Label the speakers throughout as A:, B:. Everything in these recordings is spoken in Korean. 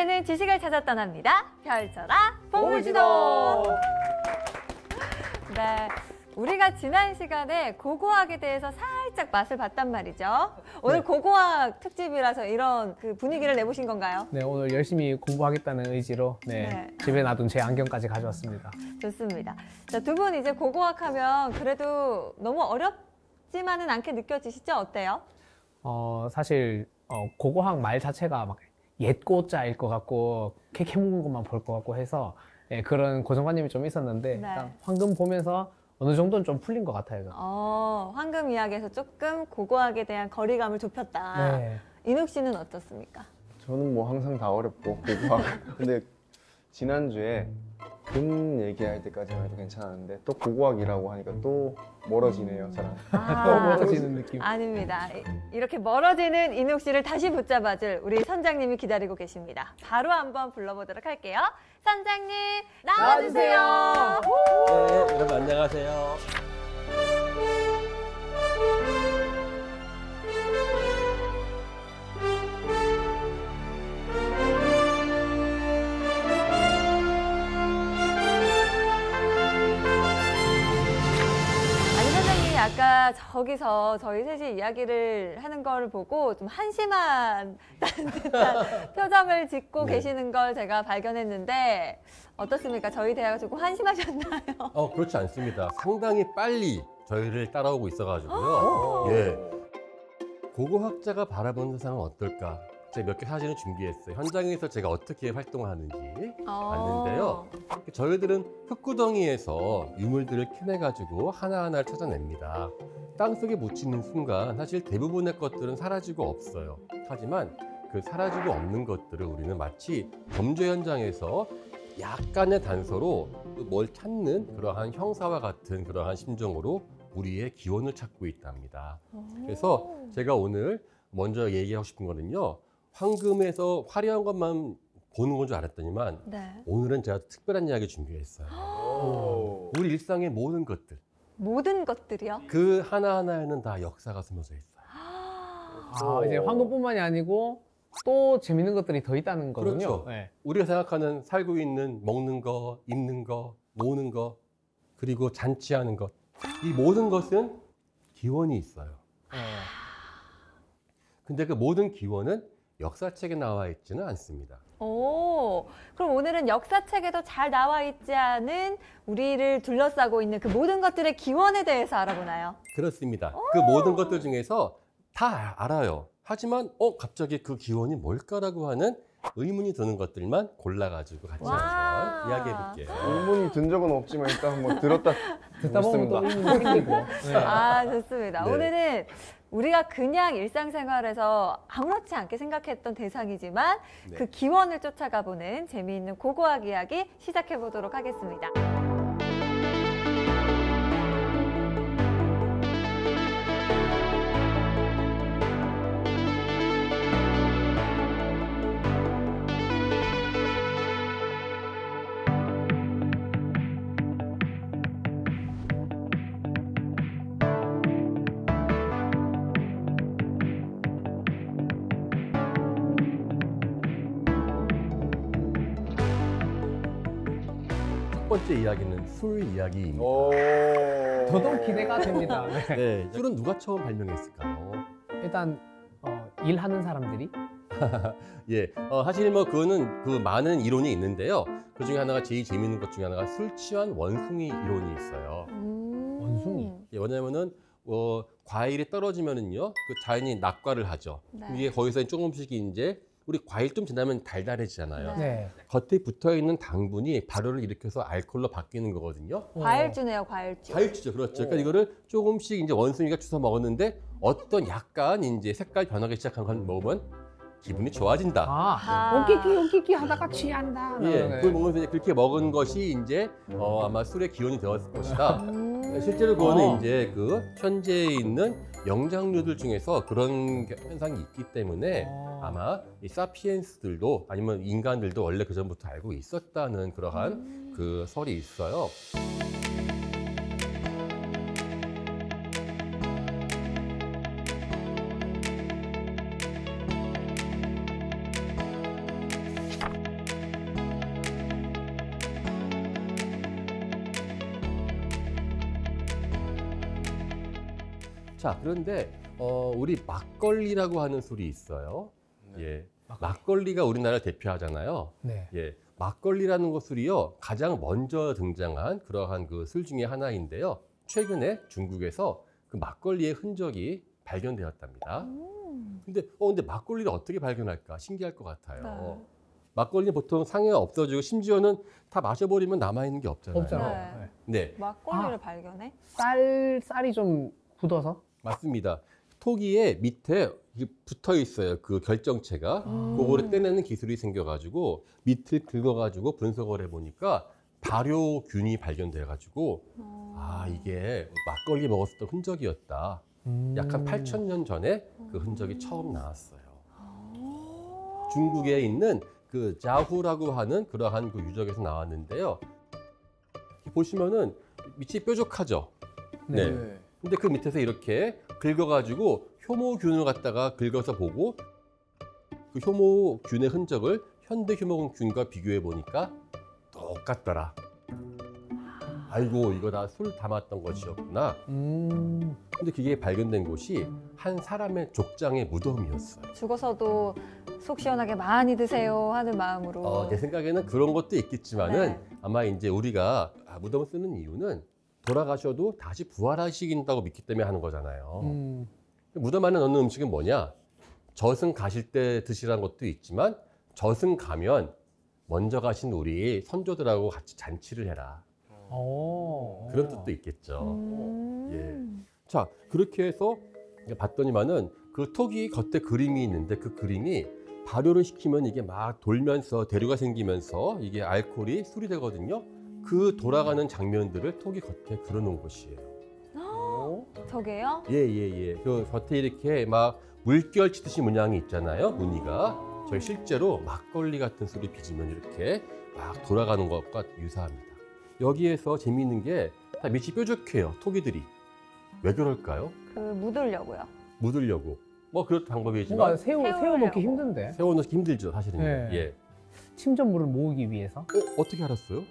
A: 이제는 지식을 찾아 떠납니다. 펼쳐라 보물지도. 네, 우리가 지난 시간에 고고학에 대해서 살짝 맛을 봤단 말이죠. 오늘 고고학 특집이라서 이런 그 분위기를 내보신 건가요?
B: 네, 오늘 열심히 공부하겠다는 의지로 집에 놔둔 제 안경까지 가져왔습니다.
A: 좋습니다. 자, 두 분 이제 고고학하면 그래도 너무 어렵지만은 않게 느껴지시죠? 어때요?
B: 사실 고고학 말 자체가 막 옛고자일 것 같고 캐캐 묵은 것만 볼 것 같고 해서 그런 고정관념이 좀 있었는데 일단 황금 보면서 어느 정도는 좀 풀린 것 같아요.
A: 황금 이야기에서 조금 고고학에 대한 거리감을 좁혔다.
B: 네.
A: 인욱 씨는 어떻습니까?
C: 저는 뭐 항상 다 어렵고 고고학. 근데 지난주에 금 얘기할 때까지만 해도 괜찮았는데 또 고고학이라고 하니까 또 멀어지네요, 저랑.
B: 멀어지는 느낌.
A: 아닙니다. 이렇게 멀어지는 인욱 씨를 다시 붙잡아줄 우리 선장님이 기다리고 계십니다. 바로 한번 불러보도록 할게요. 선장님 나와주세요.
D: 네, 여러분 안녕하세요.
A: 아까 저기서 저희 셋이 이야기를 하는 걸 보고 좀 한심한 듯한 표정을 짓고 계시는 걸 제가 발견했는데 어떻습니까? 저희 대화가 조금 한심하셨나요?
D: 그렇지 않습니다. 상당히 빨리 저희를 따라오고 있어가지고요. 예, 고고학자가 바라보는 세상은 어떨까? 제가 몇 개 사진을 준비했어요. 현장에서 제가 어떻게 활동하는지 봤는데요. 저희들은 흙구덩이에서 유물들을 캐내가지고 하나하나를 찾아냅니다. 땅속에 묻히는 순간 사실 대부분의 것들은 사라지고 없어요. 하지만 그 사라지고 없는 것들을 우리는 마치 범죄 현장에서 약간의 단서로 뭘 찾는 그러한 형사와 같은 그러한 심정으로 우리의 기원을 찾고 있답니다. 그래서 제가 오늘 먼저 얘기하고 싶은 거는요. 황금에서 화려한 것만 보는 건 줄 알았더니만 오늘은 제가 특별한 이야기 준비했어요. 우리 일상의 모든 것들.
A: 모든 것들이요?
D: 그 하나하나에는 다 역사가 숨어져 있어요.
B: 이제 황금뿐만이 아니고 또 재밌는 것들이 더 있다는 거군요.
D: 그렇죠.
B: 네.
D: 우리가 생각하는 살고 있는 먹는 거, 입는 거, 노는 거, 그리고 잔치하는 것. 이 모든 것은 기원이 있어요. 근데 그 모든 기원은 역사책에 나와 있지는 않습니다.
A: 그럼 오늘은 역사책에도 잘 나와 있지 않은 우리를 둘러싸고 있는 그 모든 것들의 기원에 대해서 알아보나요?
D: 그렇습니다. 그 모든 것들 중에서 다 알아요. 하지만 갑자기 그 기원이 뭘까라고 하는 의문이 드는 것들만 골라가지고 같이 한번 이야기해 볼게요.
C: 의문이 든 적은 없지만 일단 한번 듣다
B: 보면 또 의문이 생기고.
A: 좋습니다.
D: 네.
A: 오늘은 우리가 그냥 일상생활에서 아무렇지 않게 생각했던 대상이지만 그 기원을 쫓아가 보는 재미있는 고고학 이야기 시작해 보도록 하겠습니다.
D: 첫 번째 이야기는 술 이야기입니다.
B: 더더욱 기대가 됩니다.
D: 네, 술은 누가 처음 발명했을까요?
B: 일단 일하는 사람들이
D: 예, 사실 뭐 그거는 그 많은 이론이 있는데요. 그 중에 하나가 제일 재미있는 것 중에 하나가 술 취한 원숭이 이론이 있어요.
B: 원숭이.
D: 예, 뭐냐면은 과일이 떨어지면은요, 그 자연이 낙과를 하죠. 이게 거기서 조금씩 이제 우리 과일 좀 지나면 달달해지잖아요.
B: 네.
D: 겉에 붙어 있는 당분이 발효를 일으켜서 알코올로 바뀌는 거거든요.
A: 과일주네요, 과일주.
D: 과일주죠, 그렇죠. 그러니까 이거를 조금씩 이제 원숭이가 주워 먹었는데 어떤 약간 이제 색깔 변하기 시작한 걸 먹으면 기분이 좋아진다.
B: 웃기기 하다가 취한다.
D: 예, 그걸 먹으면서 이제 그렇게 먹은 것이 이제 아마 술의 기원이 되었을 것이다. 실제로 그거는 이제 그 현재에 있는 영장류들 중에서 그런 현상이 있기 때문에 아마 이 사피엔스들도 아니면 인간들도 원래 그 전부터 알고 있었다는 그러한 그 설이 있어요. 자, 그런데 우리 막걸리라고 하는 술이 있어요.
C: 네.
D: 예, 막걸리가 우리나라를 대표하잖아요.
B: 네.
D: 예, 막걸리라는 것 술이요 가장 먼저 등장한 그러한 그 술 중에 하나인데요. 최근에 중국에서 그 막걸리의 흔적이 발견되었답니다. 근데 막걸리를 어떻게 발견할까 신기할 것 같아요.
A: 네.
D: 막걸리는 보통 상에 없어지고 심지어는 다 마셔버리면 남아있는 게 없잖아요.
B: 없잖아요.
A: 네.
B: 네.
D: 네,
A: 막걸리를 발견해?
B: 쌀이 좀 굳어서?
D: 맞습니다. 토기에 밑에 이게 붙어 있어요. 그 결정체가. 그거를 떼내는 기술이 생겨가지고 밑을 긁어가지고 분석을 해보니까 발효균이 발견돼가지고 아 이게 막걸리 먹었었던 흔적이었다. 약 한 8,000년 전에 그 흔적이 처음 나왔어요. 중국에 있는 그 자후라고 하는 그러한 그 유적에서 나왔는데요. 보시면은 밑이 뾰족하죠. 네. 근데 그 밑에서 이렇게 긁어가지고 효모균을 갖다가 긁어서 보고 그 효모균의 흔적을 현대 효모균과 비교해 보니까 똑같더라. 아이고 이거 다 술 담았던 것이었구나. 근데 그게 발견된 곳이 한 사람의 족장의 무덤이었어요.
A: 죽어서도 속 시원하게 많이 드세요 하는 마음으로.
D: 내 생각에는 그런 것도 있겠지만은
A: 네.
D: 아마 이제 우리가 무덤을 쓰는 이유는 돌아가셔도 다시 부활하시긴다고 믿기 때문에 하는 거잖아요. 무덤 안에 넣는 음식은 뭐냐? 저승 가실 때 드시라는 것도 있지만 저승 가면 먼저 가신 우리 선조들하고 같이 잔치를 해라. 그런 뜻도 있겠죠. 예. 자, 그렇게 해서 봤더니만은 그 토기 겉에 그림이 있는데 그 그림이 발효를 시키면 이게 막 돌면서 대류가 생기면서 이게 알코올이 술이 되거든요. 그 돌아가는 장면들을 토기 겉에 그려놓은 것이에요.
A: 저게요?
D: 예. 그 겉에 이렇게 막 물결 치듯이 문양이 있잖아요. 무늬가. 저희 실제로 막걸리 같은 술이 빚으면 이렇게 막 돌아가는 것과 유사합니다. 여기에서 재미있는 게 다 밑이 뾰족해요. 토기들이. 왜 그럴까요?
A: 그 묻으려고요.
D: 묻으려고. 뭐 그런 방법이지만
B: 뭔가 새우 먹기
A: 세우려고.
B: 힘든데.
D: 세워놓기 힘들죠, 사실은.
B: 네.
D: 예.
B: 침전물을 모으기 위해서.
D: 어떻게 알았어요?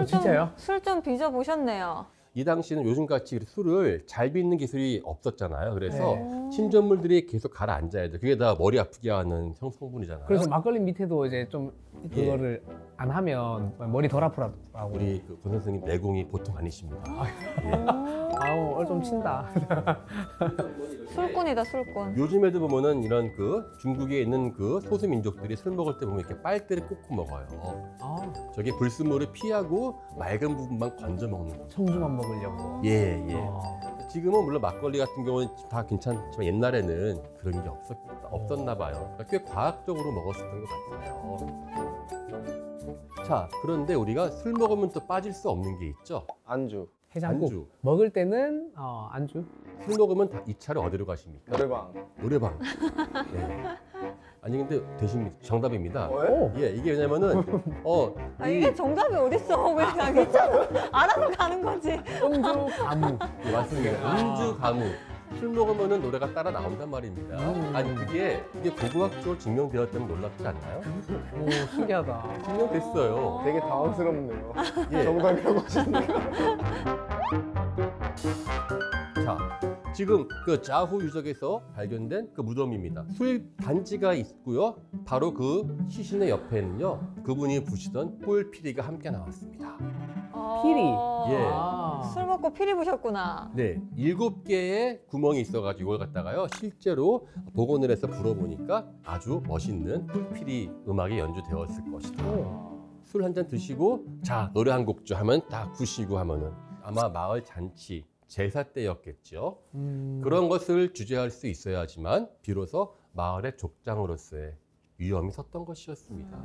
B: 진짜요?
A: 술 좀 빚어 보셨네요.
D: 이 당시는 요즘같이 술을 잘 빚는 기술이 없었잖아요. 그래서
B: 네.
D: 침전물들이 계속 가라앉아야 돼. 그게 다 머리 아프게 하는 성분이잖아요.
B: 그래서 막걸리 밑에도 이제 좀 그거를 안 하면 머리 덜 아프라고.
D: 우리 그 권 선생님 내공이 보통 아니십니다.
B: 아우 좀 친다.
A: 술꾼이다 술꾼.
D: 요즘에도 보면은 이런 그 중국에 있는 그 소수 민족들이 술 먹을 때 보면 이렇게 빨대를 꽂고 먹어요.
B: 아,
D: 저게 불순물을 피하고 맑은 부분만 건져 먹는 거죠.
B: 청주만 먹으려고.
D: 예.
B: 아,
D: 지금은 물론 막걸리 같은 경우는 다 괜찮지만 옛날에는 그런 게 없었나 봐요. 그러니까 꽤 과학적으로 먹었었던 것 같아요. 자, 그런데 우리가 술 먹으면 또 빠질 수 없는 게 있죠.
C: 안주,
B: 해장국.
D: 안주.
B: 먹을 때는 안주.
D: 술 먹으면 다 2차로 어디로 가십니까?
C: 노래방.
D: 노래방. 네. 아니 근데 대신 정답입니다.
C: 왜?
D: 예, 이게 왜냐면은
A: 이게 정답이 어딨어? 왜 그냥 있잖아. 알아서 가는 거지.
B: 음주 가무.
D: 예, 맞습니다. 음주 가무. 술 먹으면은 노래가 따라 나온단 말입니다. 아니 이게 고고학적으로 증명되었다면 놀랍지 않나요?
B: 오 신기하다.
D: 증명됐어요.
C: 되게 당황스럽네요.
D: 예.
C: 정답이라고 하시니까.
D: 자, 지금 그 자후 유적에서 발견된 그 무덤입니다. 술 단지가 있고요. 바로 그 시신의 옆에는요. 그분이 부시던 뿔피리가 함께 나왔습니다.
B: 피리.
D: 예.
A: 술 먹고 피리 부셨구나.
D: 네, 7개의 구멍이 있어가지고 이걸 갖다가요 실제로 복원을 해서 불어보니까 아주 멋있는 뿔피리 음악이 연주되었을 것이다. 술 한 잔 드시고 자 노래 한 곡 좀 하면 딱 부시고 하면은 아마 마을 잔치 제사 때였겠죠. 그런 것을 주재할 수 있어야지만 비로소 마을의 족장으로서의 위엄이 섰던 것이었습니다.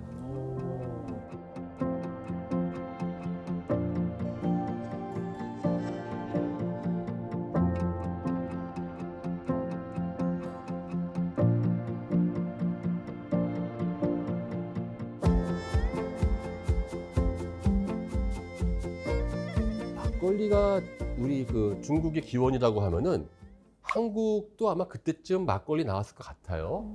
D: 막걸리가 우리 그 중국의 기원이라고 하면은 한국도 아마 그때쯤 막걸리 나왔을 것 같아요.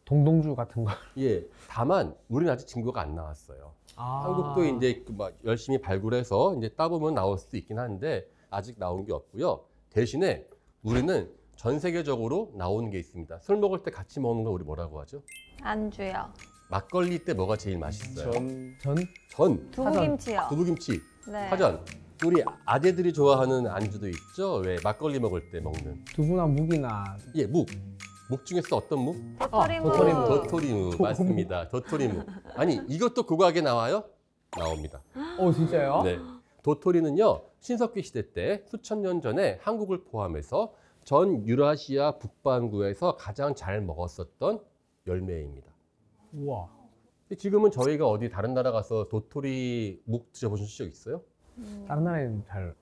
B: 동동주 같은 거.
D: 예. 다만 우리는 아직 증거가 안 나왔어요. 한국도 이제 그 막 열심히 발굴해서 이제 따보면 나올 수도 있긴 한데 아직 나온 게 없고요. 대신에 우리는 전 세계적으로 나오는 게 있습니다. 술 먹을 때 같이 먹는 거 우리 뭐라고 하죠?
A: 안주요.
D: 막걸리 때 뭐가 제일 맛있어요?
C: 전
D: 전,
A: 두부김치요.
D: 두부김치,
A: 네.
D: 파전. 우리 아재들이 좋아하는 안주도 있죠? 왜 막걸리 먹을 때 먹는.
B: 두부나 묵이나
D: 예, 묵. 묵 중에서 어떤 묵?
A: 도토리묵.
B: 도토리묵.
D: 도토리묵. 맞습니다. 도토리묵. 아니, 이것도 고고하게 나와요? 나옵니다.
B: 진짜요?
D: 네. 도토리는요, 신석기 시대 때 수천 년 전에 한국을 포함해서 전 유라시아 북반구에서 가장 잘 먹었었던 열매입니다.
B: 우와.
D: 지금은 저희가 어디 다른 나라 가서 도토리 묵 드셔보신 적 있어요?
B: 다른 나라에는 잘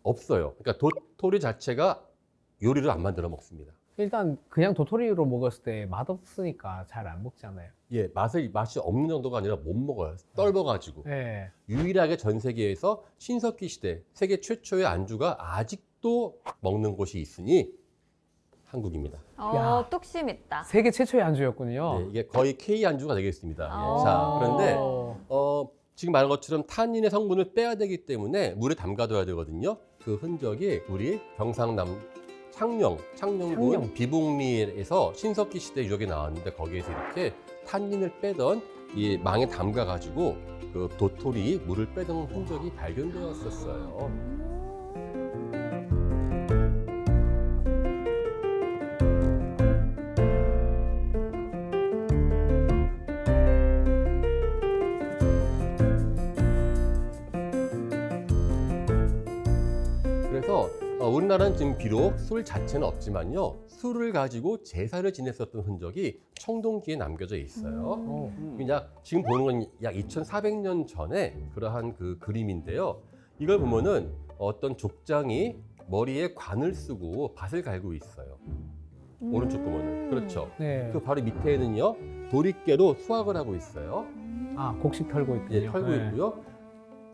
D: 없어요. 그러니까 도토리 자체가 요리를 안 만들어 먹습니다.
B: 일단 그냥 도토리로 먹었을 때 맛없으니까 잘 안 먹잖아요.
D: 예, 맛이 없는 정도가 아니라 못 먹어요. 떫어가지고.
B: 네.
D: 유일하게 전 세계에서 신석기 시대 세계 최초의 안주가 아직도 먹는 곳이 있으니 한국입니다.
B: 야.
A: 뚝심 있다.
B: 세계 최초의 안주였군요.
D: 네, 이게 거의 K 안주가 되겠습니다. 예.
A: 아.
D: 자, 그런데
B: 어.
D: 지금 말한 것처럼 탄닌의 성분을 빼야 되기 때문에 물에 담가둬야 되거든요. 그 흔적이 우리 경상남 창녕군
B: 창녕.
D: 비봉리에서 신석기 시대 유적이 나왔는데 거기에서 이렇게 탄닌을 빼던 이 망에 담가가지고 그 도토리 물을 빼던 흔적이 발견되었었어요. 그래서 우리나라는 지금 비록 술 자체는 없지만요, 술을 가지고 제사를 지냈었던 흔적이 청동기에 남겨져 있어요. 지금 보는 건 약 2,400년 전에 그러한 그 그림인데요. 이걸 보면은 어떤 족장이 머리에 관을 쓰고 밭을 갈고 있어요. 오른쪽 보면은. 그렇죠.
B: 네.
D: 그 바로 밑에는요, 도리깨로 수확을 하고 있어요.
B: 곡식 털고 있군요.
D: 예, 털고
B: 네.
D: 있고요.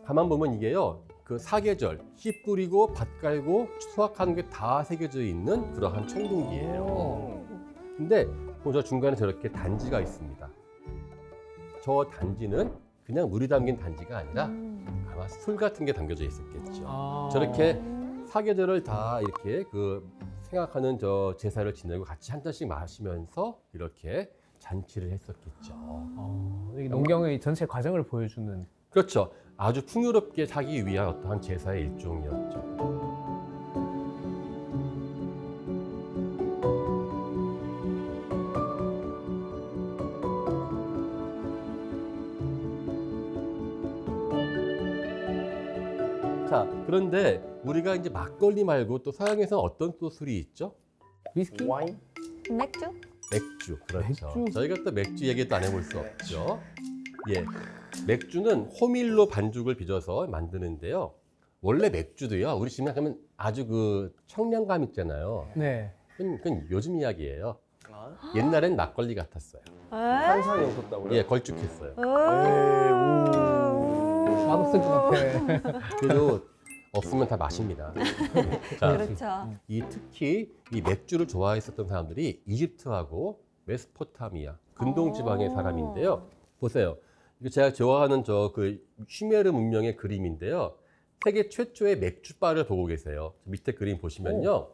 D: 가만 보면 이게요, 그 사계절, 씨 뿌리고 밭 깔고 수확하는 게 다 새겨져 있는 그러한 청동기예요. 근데 저 중간에 저렇게 단지가 있습니다. 저 단지는 그냥 물이 담긴 단지가 아니라 아마 술 같은 게 담겨져 있었겠죠. 저렇게 사계절을 다 이렇게 그 생각하는 저 제사를 지내고 같이 한 잔씩 마시면서 이렇게 잔치를 했었겠죠.
B: 이게 농경의 전체 과정을 보여주는.
D: 그렇죠. 아주 풍요롭게 사기 위한 어떠한 제사의 일종이었죠. 자, 그런데 우리가 이제 막걸리 말고 또 서양에서는 어떤 또 술이 있죠?
B: 위스키?
C: 와인?
A: 맥주?
D: 맥주, 그렇죠.
B: 맥주.
D: 저희가 또 맥주 얘기도 안 해볼 수 없죠. 예, 맥주는 호밀로 반죽을 빚어서 만드는데요. 원래 맥주도요, 우리 집에 가면 아주 그 청량감 있잖아요.
B: 네.
D: 그건 요즘 이야기예요. 옛날엔 막걸리 같았어요.
C: 탄산이 없었다고요?
D: 예, 걸쭉했어요.
B: 맛없을 것 같아.
D: 그래도 없으면 다 마십니다. 자,
A: 그렇죠.
D: 특히 이 맥주를 좋아했었던 사람들이 이집트하고 메소포타미아, 근동 지방의 사람인데요. 보세요. 이거 제가 좋아하는 저 그 슈메르 문명의 그림인데요. 세계 최초의 맥주바를 보고 계세요. 밑에 그림 보시면요.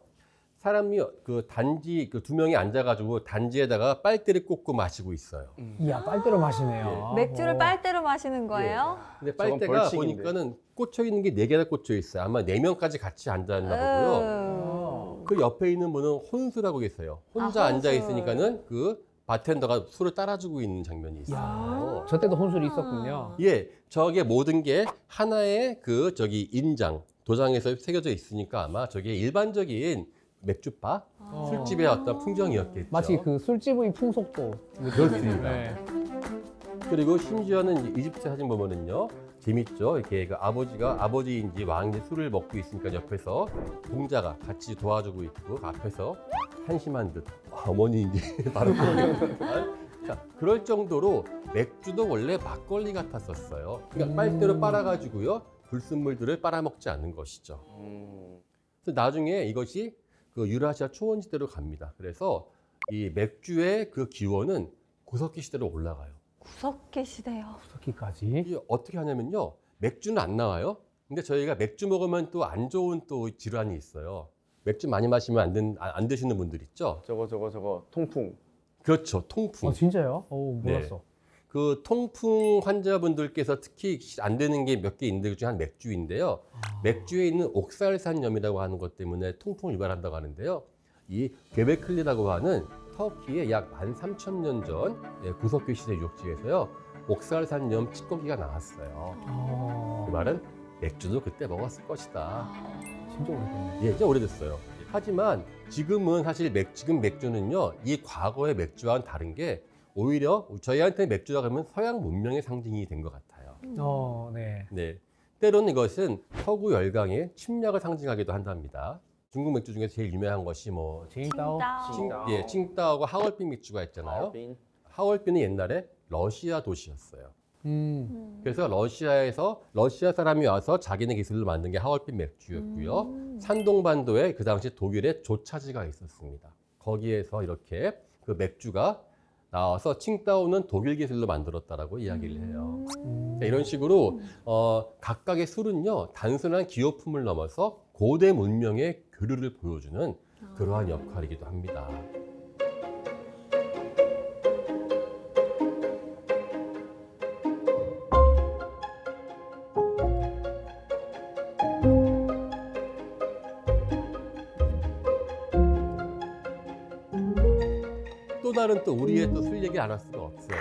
D: 사람이 그 단지 그 두 명이 앉아가지고 단지에다가 빨대를 꽂고 마시고 있어요.
B: 이야, 빨대로 마시네요.
A: 맥주를 빨대로 마시는 거예요?
D: 근데
C: 저건
D: 빨대가
C: 벌칙인데.
D: 보니까는 꽂혀 있는 게 4개나 꽂혀 있어요. 아마 4명까지 같이 앉아 있나 보고요. 그 옆에 있는 분은 혼술하고 계세요. 혼자
A: 아,
D: 앉아
A: 혼술.
D: 있으니까는 그 바텐더가 술을 따라주고 있는 장면이 있어요.
B: 이야, 저 때도 혼술이 있었군요.
D: 예, 저게 모든 게 하나의 그 저기 인장, 도장에서 새겨져 있으니까 아마 저게 일반적인 맥주바, 술집의 어떤 풍경이었겠죠.
B: 마치 그 술집의 풍속도
D: 그렇습니다.
B: 네.
D: 그리고 심지어는 이집트 사진 보면은요, 재밌죠. 이렇게 그 아버지인지 왕인지 술을 먹고 있으니까 옆에서 공자가 같이 도와주고 있고 앞에서 한심한 듯 어머니인지 바로 자, 그럴 정도로 맥주도 원래 막걸리 같았었어요. 그러니까 빨대로 빨아가지고요, 불순물들을 빨아먹지 않는 것이죠. 그래서 나중에 이것이 그 유라시아 초원지대로 갑니다. 그래서 이 맥주의 그 기원은 구석기 시대로 올라가요.
A: 구석기 시대요.
B: 구석기까지.
D: 이게 어떻게 하냐면요, 맥주는 안 나와요. 근데 저희가 맥주 먹으면 또 안 좋은 또 질환이 있어요. 맥주 많이 마시면 안 드시는 분들 있죠?
C: 저거 통풍.
D: 그렇죠. 통풍.
B: 진짜요? 몰랐어.
D: 네. 그 통풍 환자분들께서 특히 안 되는 게 몇 개 있는데 그중에 한 맥주인데요. 맥주에 있는 옥살산염이라고 하는 것 때문에 통풍을 유발한다고 하는데요. 이 괴베클리라고 하는 터키의 약 13,000년 전 구석기 시대 유적지에서요. 옥살산염 찌꺼기가 나왔어요. 그 말은 맥주도 그때 먹었을 것이다.
B: 진짜 오래됐네.
D: 예, 진짜 오래됐어요. 하지만 지금은 사실 지금 맥주는요, 이 과거의 맥주와는 다른 게 오히려 저희한테 맥주라 그러면 서양 문명의 상징이 된 것 같아요.
B: 네.
D: 네. 때로는 이것은 서구 열강의 침략을 상징하기도 한답니다. 중국 맥주 중에서 제일 유명한 것이 뭐
B: 칭따오.
D: 칭따오하고 하얼빈 맥주가 있잖아요. 하얼빈은 옛날에 러시아 도시였어요. 그래서 러시아 사람이 와서 자기네 기술로 만든 게 하얼빈 맥주였고요. 산동반도에 그 당시 독일의 조차지가 있었습니다. 거기에서 이렇게 그 맥주가 나와서 칭따오는 독일 기술로 만들었다라고 이야기를 해요. 이런 식으로 각각의 술은요 단순한 기호품을 넘어서 고대 문명의 교류를 보여주는 그러한 역할이기도 합니다. 또 다른 또 우리의 또 술 얘기 안 할 수가 없어요.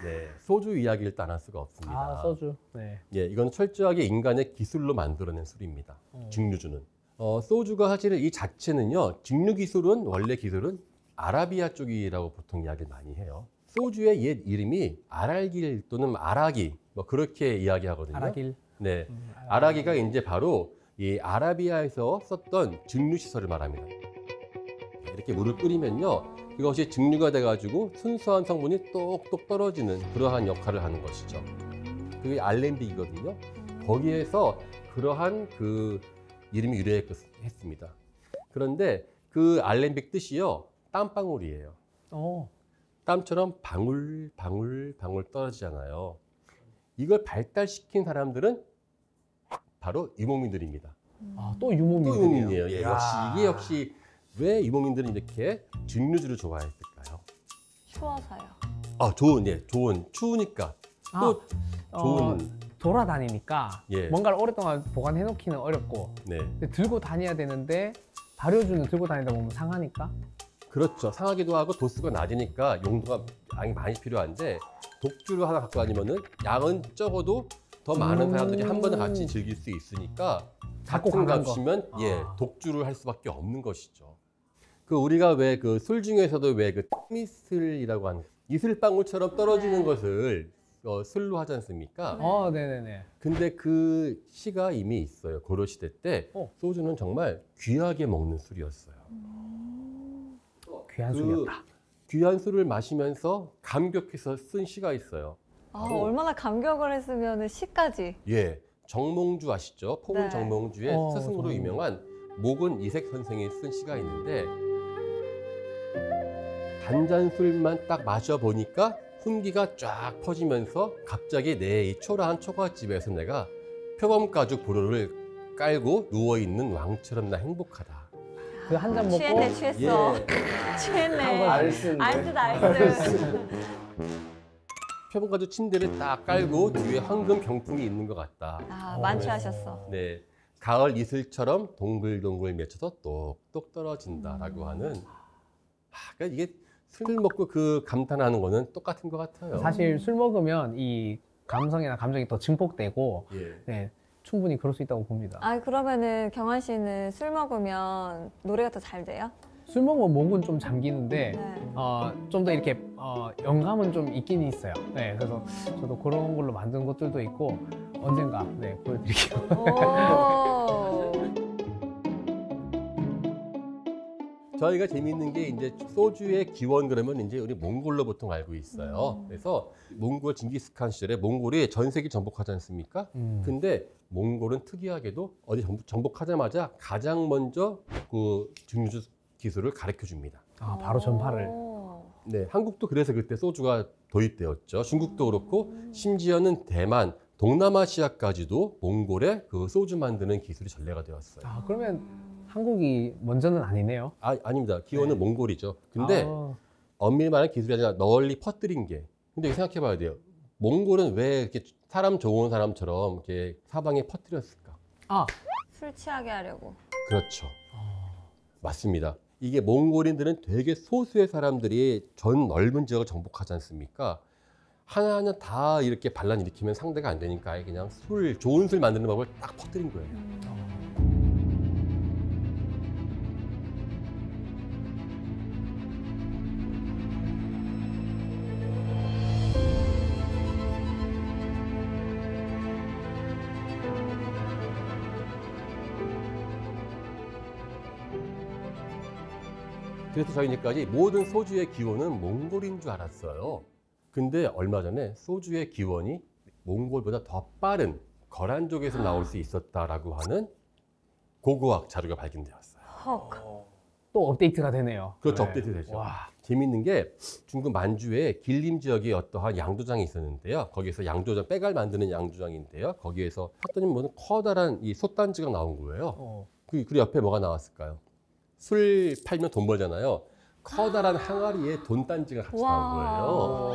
D: 네, 소주 이야기를 또 안 할 수가 없습니다.
B: 소주. 네.
D: 예, 이건 철저하게 인간의 기술로 만들어낸 술입니다. 증류주는. 소주가 사실은 이 자체는요, 증류 기술은 원래 기술은 아라비아 쪽이라고 보통 이야기를 많이 해요. 소주의 옛 이름이 아랄길 또는 아라기 뭐 그렇게 이야기하거든요.
B: 아라길.
D: 네, 아라기가 이제 바로 이 아라비아에서 썼던 증류 시설을 말합니다. 이렇게 물을 끓이면요. 이것이 증류가 돼가지고 순수한 성분이 똑똑 떨어지는 그러한 역할을 하는 것이죠. 그게 알렌빅이거든요. 거기에서 그러한 그 이름이 유래했습니다. 그런데 그 알렌빅 뜻이요. 땀방울이에요. 땀처럼 방울 떨어지잖아요. 이걸 발달시킨 사람들은 바로 유목민들입니다.
B: 또 유목민이에요.
D: 또 유목민이에요. 예, 역시 왜 유목민들은 이렇게 증류주를 좋아했을까요?
A: 추워서요.
D: 좋은 추우니까 또 좋은
B: 돌아다니니까
D: 예.
B: 뭔가를 오랫동안 보관해 놓기는 어렵고
D: 네.
B: 근데 들고 다녀야 되는데 발효주는 들고 다니다 보면 상하니까
D: 그렇죠. 상하기도 하고 도수가 낮으니까 용도가 양이 많이 필요한데 독주를 하나 갖고 다니면은 양은 적어도 더 많은 사람들이 한 번에 같이 즐길 수 있으니까
B: 갖고
D: 같은
B: 가는 거.
D: 값이면 독주를 할 수밖에 없는 것이죠. 그 우리가 왜 그 술 중에서도 왜 그 미슬이라고 하는 이슬방울처럼 떨어지는 것을 술로 하지 않습니까?
B: 네네네.
D: 근데 그 시가 이미 있어요. 고려 시대 때 소주는 정말 귀하게 먹는 술이었어요.
B: 귀한 술이었다.
D: 귀한 술을 마시면서 감격해서 쓴 시가 있어요.
A: 얼마나 감격을 했으면 시까지.
D: 예, 정몽주 아시죠? 포근
A: 네.
D: 정몽주의 스승으로 유명한 목은 이색 선생이 쓴 시가 있는데 단잔술만 딱 마셔보니까 훈기가 쫙 퍼지면서 갑자기 내 이 초라한 초가집에서 내가 표범가죽 보로를 깔고 누워있는 왕처럼 나 행복하다.
B: 그 한 잔 먹고
A: 취했어. 취했네.
C: 알쓰인데.
A: 알쓰.
D: 표범가죽 침대를 딱 깔고 뒤에 황금 병풍이 있는 것 같다.
A: 만취하셨어.
D: 네, 가을 이슬처럼 동글동글 맺혀서 똑똑 떨어진다라고 하는. 그러니까 이게 술 먹고 그 감탄하는 거는 똑같은 것 같아요.
B: 사실 술 먹으면 이 감성이나 감정이 더 증폭되고
D: 예.
B: 충분히 그럴 수 있다고 봅니다.
A: 그러면은 경환 씨는 술 먹으면 노래가 더 잘 돼요?
B: 술 먹으면 목은 좀 잠기는데
A: 네.
B: 좀 더 이렇게 영감은 좀 있긴 있어요. 네, 그래서 저도 그런 걸로 만든 것들도 있고 언젠가 보여드릴게요.
D: 저희가 재미있는 게 이제 소주의 기원 그러면 이제 우리 몽골로 보통 알고 있어요. 그래서 몽골 징기스칸 시절에 몽골이 전 세계 정복하지 않습니까? 근데 몽골은 특이하게도 어디 정복하자마자 가장 먼저 그 증류주 기술을 가르쳐 줍니다.
B: 바로 전파를.
D: 네, 한국도 그래서 그때 소주가 도입되었죠. 중국도 그렇고 심지어는 대만, 동남아시아까지도 몽골의 그 소주 만드는 기술이 전래가 되었어요.
B: 그러면 한국이 먼저는 아니네요.
D: 아닙니다. 기원은 몽골이죠. 근데 엄밀히 말하는 기술이 아니라 널리 퍼뜨린 게. 근데 생각해 봐야 돼요. 몽골은 왜 이렇게 사람 좋은 사람처럼 이렇게 사방에 퍼뜨렸을까?
A: 술 취하게 하려고.
D: 그렇죠. 맞습니다. 이게 몽골인들은 되게 소수의 사람들이 전 넓은 지역을 정복하지 않습니까? 하나하나 다 이렇게 반란 일으키면 상대가 안 되니까 아예 그냥 좋은 술 만드는 법을 딱 퍼뜨린 거예요. 그래서 저희 이제까지 모든 소주의 기원은 몽골인 줄 알았어요. 근데 얼마 전에 소주의 기원이 몽골보다 더 빠른 거란족에서 나올 수 있었다라고 하는 고고학 자료가 발견되었어요.
A: 헉.
B: 또 업데이트가 되네요.
D: 그렇죠.
B: 네.
D: 업데이트 되죠.
B: 와.
D: 재밌는 게 중국 만주에 길림 지역에 어떠한 양조장이 있었는데요. 거기에서 양조장, 빼갈 만드는 양조장인데요. 거기에서 봤더니 무슨 커다란 이 솥단지가 나온 거예요. 그 옆에 뭐가 나왔을까요? 술 팔면 돈 벌잖아요. 커다란 항아리에 돈단지가 같이 나온 거예요.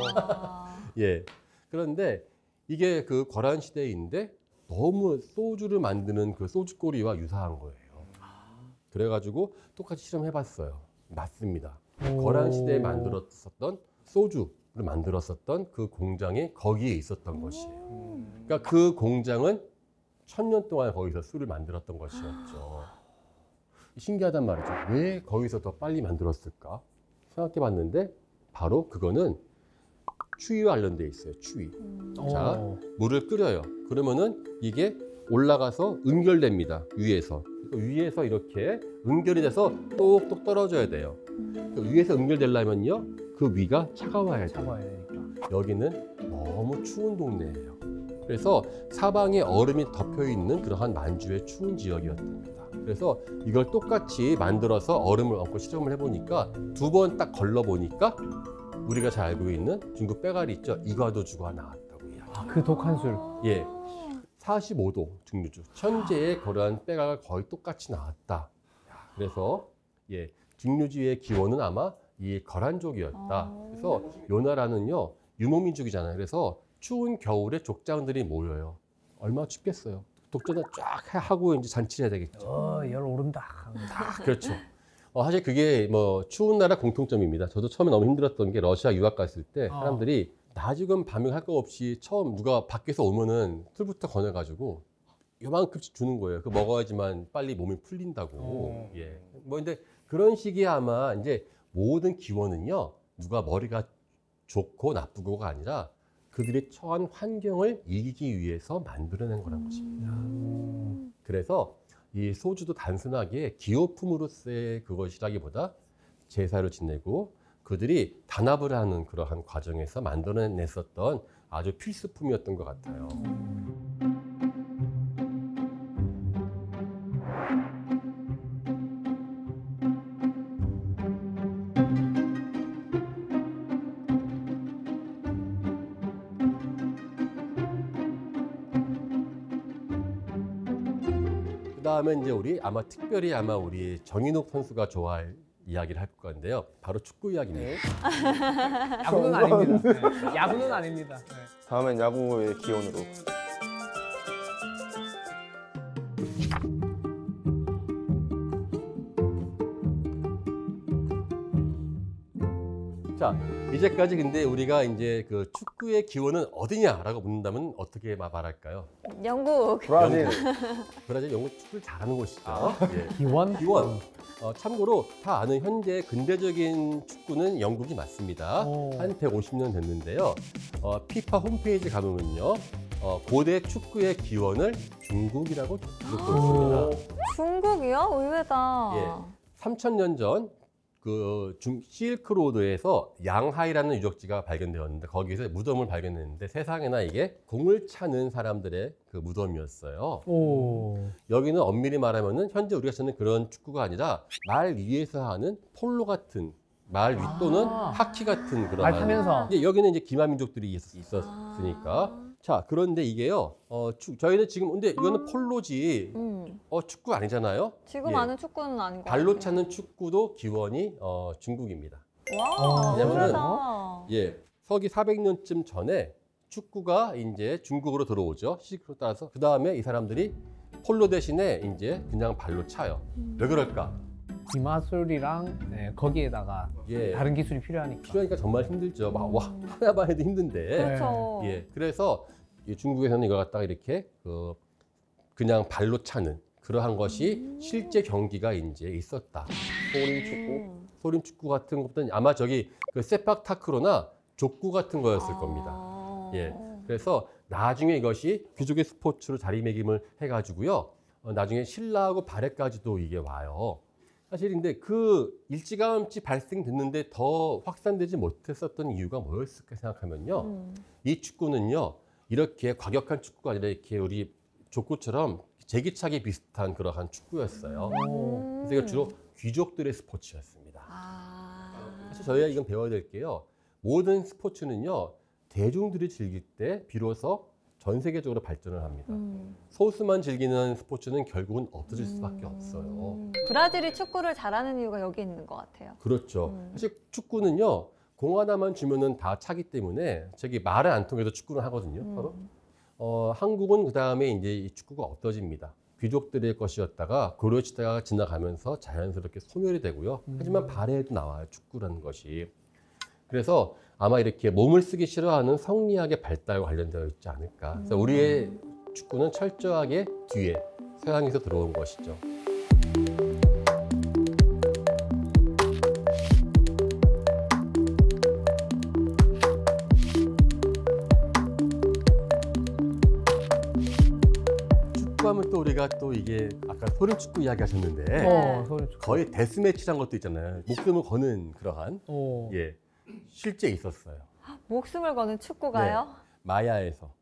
D: 예. 그런데 이게 그 거란 시대인데 너무 소주를 만드는 그 소주꼬리와 유사한 거예요. 그래가지고 똑같이 실험해봤어요. 맞습니다. 거란 시대에 만들었었던 소주를 만들었었던 그 공장이 거기에 있었던 것이에요. 그러니까 그 공장은 1000년 동안 거기서 술을 만들었던 것이었죠. 신기하단 말이죠. 왜 거기서 더 빨리 만들었을까? 생각해 봤는데 바로 그거는 추위와 관련돼 있어요. 추위. 자, 물을 끓여요. 그러면은 이게 올라가서 응결됩니다. 위에서 이렇게 응결이 돼서 똑똑 떨어져야 돼요. 위에서 응결되려면요, 그 위가 차가워야 돼요.
B: 차가워야 되니까.
D: 여기는 너무 추운 동네예요. 그래서 사방에 얼음이 덮여 있는 그러한 만주의 추운 지역이었답니다. 그래서 이걸 똑같이 만들어서 얼음을 얹고 실험을 해보니까 2번 딱 걸러보니까 우리가 잘 알고 있는 중국 빼가리 있죠? 이과도주가 나왔다고요.
B: 그 독한 술.
D: 예, 45도 증류주. 현재의 그러한 빼가가 거의 똑같이 나왔다. 그래서 예, 증류주의 기원은 아마 이 거란족이었다. 그래서 요 나라는요, 유목민족이잖아요. 그래서 추운 겨울에 족장들이 모여요. 얼마나 춥겠어요. 독전을 쫙 하고 이제 잔치를 해야 되겠죠.
B: 열 오른다.
D: 그렇죠. 사실 그게 뭐 추운 나라 공통점입니다. 저도 처음에 너무 힘들었던 게 러시아 유학 갔을 때 사람들이 낮이건 밤이건 할 거 없이 처음 누가 밖에서 오면은 술부터 권해가지고 요만큼씩 주는 거예요. 그거 먹어야지만 빨리 몸이 풀린다고. 예. 뭐 근데 그런 식이 아마 이제 모든 기원은요, 누가 머리가 좋고 나쁘고가 아니라 그들이 처한 환경을 이기기 위해서 만들어낸 거란 것입니다. 그래서 이 소주도 단순하게 기호품으로서의 그것이라기보다 제사를 지내고 그들이 단합을 하는 그러한 과정에서 만들어냈었던 아주 필수품이었던 것 같아요. 그다음에 이제 우리 특별히 우리 정인욱 선수가 좋아할 이야기를 할 건데요. 바로 축구 이야기입니다.
B: 야구는 아닙니다. 네. 야구는 아닙니다. 네.
C: 다음엔 야구의 기원으로.
D: 자, 이제까지 근데 우리가 이제 그 축구의 기원은 어디냐라고 묻는다면 어떻게 말할까요?
A: 영국.
C: 브라질.
D: 브라질, 영국 축구를 잘하는 곳이죠. 예.
B: 기원?
D: 기원. 참고로 다 아는 현재 근대적인 축구는 영국이 맞습니다. 한 150년 됐는데요. 피파 홈페이지 가보면요, 고대 축구의 기원을 중국이라고 기록되어 있습니다.
A: 중국이요? 의외다.
D: 예, 3000년 전 그 실크로드에서 양하이라는 유적지가 발견되었는데 거기서 무덤을 발견했는데 세상에나 이게 공을 차는 사람들의 그 무덤이었어요. 여기는 엄밀히 말하면은 현재 우리가 찾는 그런 축구가 아니라 말 위에서 하는 폴로 같은, 말 위 또는 하키 같은 그런.
B: 말 타면서.
D: 여기는 이제 기마민족들이 있었으니까 자, 그런데 이게요. 저희는 지금 근데 이거는 폴로지 축구 아니잖아요.
A: 지금
D: 예.
A: 아는 축구는 아닌 것
D: 발로
A: 같아요.
D: 차는 축구도 기원이 중국입니다.
A: 와,
D: 왜냐면은
A: 신기하다.
D: 예, 서기 400년쯤 전에 축구가 이제 중국으로 들어오죠. 시식으로 따라서 그 다음에 이 사람들이 폴로 대신에 이제 그냥 발로 차요. 왜 그럴까?
B: 기마술이랑 네, 거기에다가
D: 예,
B: 다른 기술이 필요하니까.
D: 필요하니까 정말 힘들죠. 막 와, 하나만 해도 힘든데.
A: 그렇죠.
D: 예, 그래서 이 중국에서는 이걸 갖다가 이렇게 그냥 발로 차는 그러한 것이 실제 경기가 이제 있었다.
C: 소림 축구.
D: 소림 축구 같은 것들은 아마 저기 그 세팍 타크로나 족구 같은 거였을 겁니다. 예, 그래서 나중에 이것이 귀족의 스포츠로 자리매김을 해가지고요. 나중에 신라하고 발해까지도 이게 와요. 사실 근데 그 일찌감치 발생됐는데 더 확산되지 못했었던 이유가 뭐였을까 생각하면요. 이 축구는요. 이렇게 과격한 축구가 아니라 이렇게 우리 족구처럼 제기차기 비슷한 그러한 축구였어요. 그래서 이거 주로 귀족들의 스포츠였습니다. 사실 저희가 이건 배워야 될 게요. 모든 스포츠는요. 대중들이 즐길 때 비로소 전 세계적으로 발전을 합니다. 소수만 즐기는 스포츠는 결국은 없어질 수밖에 없어요.
A: 브라질이 축구를 잘하는 이유가 여기 있는 것 같아요.
D: 그렇죠. 사실 축구는요. 공 하나만 주면은 다 차기 때문에 저기 말을 안 통해서 축구를 하거든요. 바로. 한국은 그 다음에 이제 이 축구가 없어집니다. 귀족들의 것이었다가 고려 시대가 지나가면서 자연스럽게 소멸이 되고요. 하지만 발해에도 나와요. 축구라는 것이. 그래서 아마 이렇게 몸을 쓰기 싫어하는 성리학의 발달과 관련되어 있지 않을까. 그래서 우리의 축구는 철저하게 뒤에 서양에서 들어온 것이죠. 축구하면 또 우리가 또 이게 아까 소림 축구 이야기 하셨는데
B: 소림 축구.
D: 거의 데스매치란 것도 있잖아요. 목숨을 거는 그러한 예 실제 있었어요.
A: 목숨을 거는 축구가요?
D: 네. 마야에서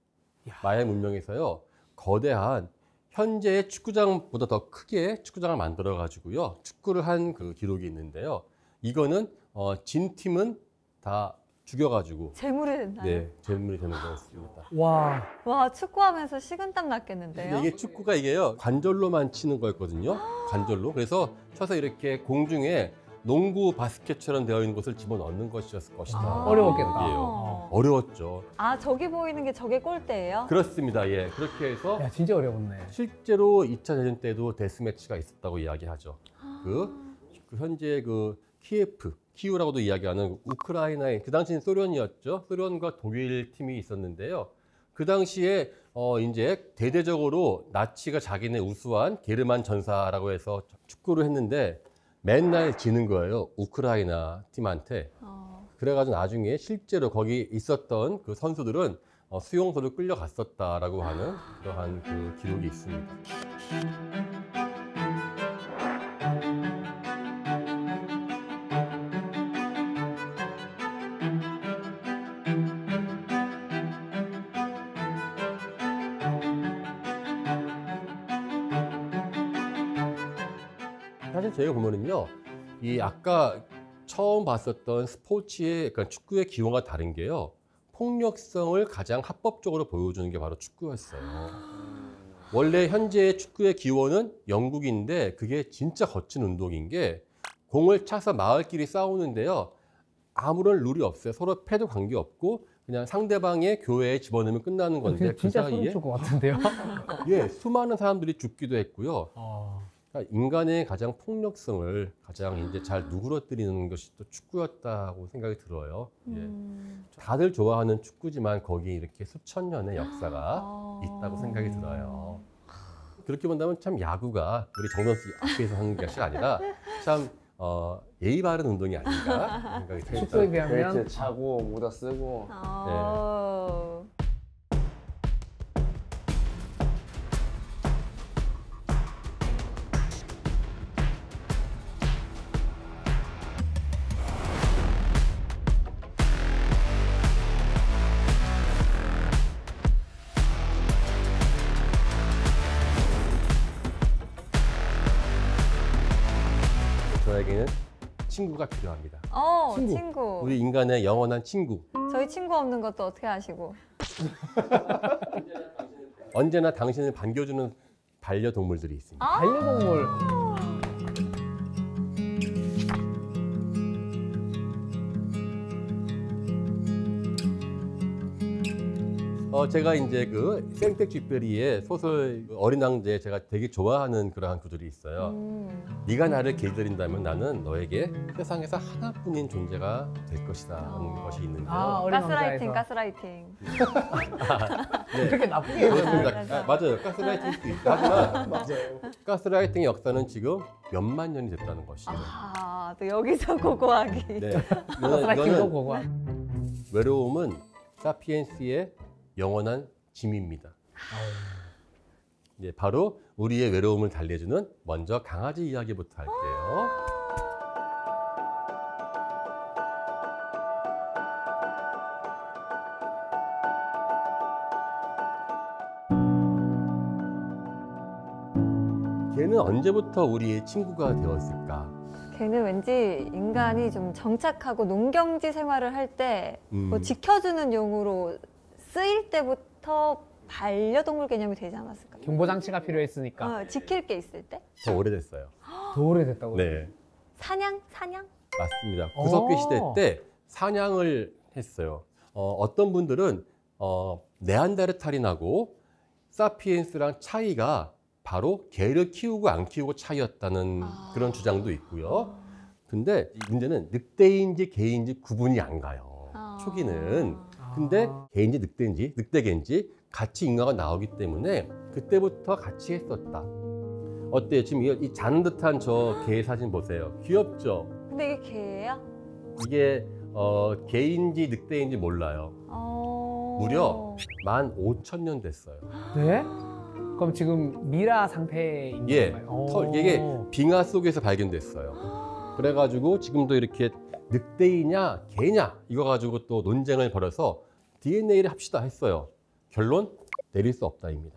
D: 마야 문명에서요 거대한 현재의 축구장보다 더 크게 축구장을 만들어 가지고요 축구를 한 그 기록이 있는데요. 이거는 진 팀은 다 죽여가지고
A: 재물이 됐나요?
D: 네 재물이 되는 거였습니다.
B: 와.
A: 와, 축구하면서 식은땀 났겠는데요?
D: 근데 이게 축구가 이게요 관절로만 치는 거였거든요. 관절로. 그래서 쳐서 이렇게 공중에 농구 바스켓처럼 되어 있는 것을 집어넣는 것이었을 것이다.
B: 어려웠겠다.
D: 얘기예요. 어려웠죠.
A: 아, 저기 보이는 게 저게 골대예요?
D: 그렇습니다. 예. 그렇게 해서
B: 야, 진짜 어려웠네.
D: 실제로 2차 대전 때도 데스매치가 있었다고 이야기하죠. 그 현재 그 키우라고도 이야기하는 우크라이나의 그 당시는 소련이었죠. 소련과 독일 팀이 있었는데요. 그 당시에 이제 대대적으로 나치가 자기네 우수한 게르만 전사라고 해서 축구를 했는데 맨날 지는 거예요. 우크라이나 팀한테. 그래가지고 나중에 실제로 거기 있었던 그 선수들은 수용소로 끌려갔었다라고 하는 그러한 그 기록이 있습니다. 사실 저희가 보면은요, 이 아까 처음 봤었던 스포츠의, 그러니까 축구의 기원과 다른 게요, 폭력성을 가장 합법적으로 보여주는 게 바로 축구였어요. 원래 현재 축구의 기원은 영국인데 그게 진짜 거친 운동인 게 공을 차서 마을끼리 싸우는데요. 아무런 룰이 없어요. 서로 패도 관계없고 그냥 상대방의 교회에 집어넣으면 끝나는 건데
B: 진짜
D: 그
B: 소름
D: 사이에
B: 돋을 것 같은데요?
D: 예, 수많은 사람들이 죽기도 했고요. 그러니까 인간의 가장 폭력성을 가장 이제 잘 누그러뜨리는 것이 또 축구였다고 생각이 들어요. 예. 다들 좋아하는 축구지만 거기 이렇게 수천 년의 역사가 있다고 생각이 들어요. 그렇게 본다면 참 야구가 우리 정선수 앞에서 하는 것이 아니라 참 예의 바른 운동이 아닌가 생각이 듭니다.
B: 축구에 비하면
C: 벨트 차고 모자 쓰고
D: 저에게는 친구가 필요합니다.
A: 친구.
D: 우리 인간의 영원한 친구.
A: 저희 친구 없는 것도 어떻게 아시고?
D: 언제나 당신을 반겨주는 반려동물들이 있습니다.
B: 반려동물.
D: 제가 이제 그 생텍 쥐베리의 소설 어린 왕자에 제가 되게 좋아하는 그러한 구절이 있어요. 네가 나를 길들인다면 나는 너에게 세상에서 하나뿐인 존재가 될 것이다 하는 것이 있는데요.
B: 어린
A: 가스라이팅,
B: 왕자에서.
A: 가스라이팅.
D: 네.
B: 그렇게 나쁘게
D: 그렇습니다.
A: 맞아.
D: 맞아요. 가스라이팅일 수도 있다. 하지만
C: 맞아요.
D: 가스라이팅의 역사는 지금 몇만 년이 됐다는 것이에요.
A: 아, 또 여기서 고고하기.
D: 네.
B: 가스라이팅도
D: 이거는
B: 고고한.
D: 외로움은 사피엔스의 영원한 짐입니다. 네, 바로 우리의 외로움을 달래주는 먼저 강아지 이야기부터 할게요. 걔는 언제부터 우리의 친구가 되었을까?
A: 걔는 왠지 인간이 좀 정착하고 농경지 생활을 할 때 뭐 지켜주는 용으로 쓰일 때부터 반려동물 개념이 되지 않았을까?
B: 경보장치가 필요했으니까.
A: 지킬 게 있을 때?
D: 더 오래됐어요.
B: 더 오래됐다고요?
D: 네,
A: 사냥? 사냥?
D: 맞습니다. 구석기 시대 때 사냥을 했어요. 어떤 분들은 네안데르탈인하고 사피엔스랑 차이가 바로 개를 키우고 안 키우고 차이였다는 그런 주장도 있고요. 근데 문제는 늑대인지 개인지 구분이 안 가요. 초기는. 근데 개인지 늑대인지 늑대개인지 같이 인과가 나오기 때문에 그때부터 같이 했었다. 어때요? 지금 이 자는 듯한 저 개 사진 보세요. 귀엽죠?
A: 근데 이게 개예요?
D: 이게 개인지 늑대인지 몰라요. 무려 15,000년 됐어요.
B: 네? 그럼 지금 미라 상태인
D: 예,
B: 건가요?
D: 이게 빙하 속에서 발견됐어요. 그래가지고 지금도 이렇게 늑대이냐 개냐 이거 가지고 또 논쟁을 벌여서 DNA를 합시다 했어요. 결론 내릴 수 없다입니다.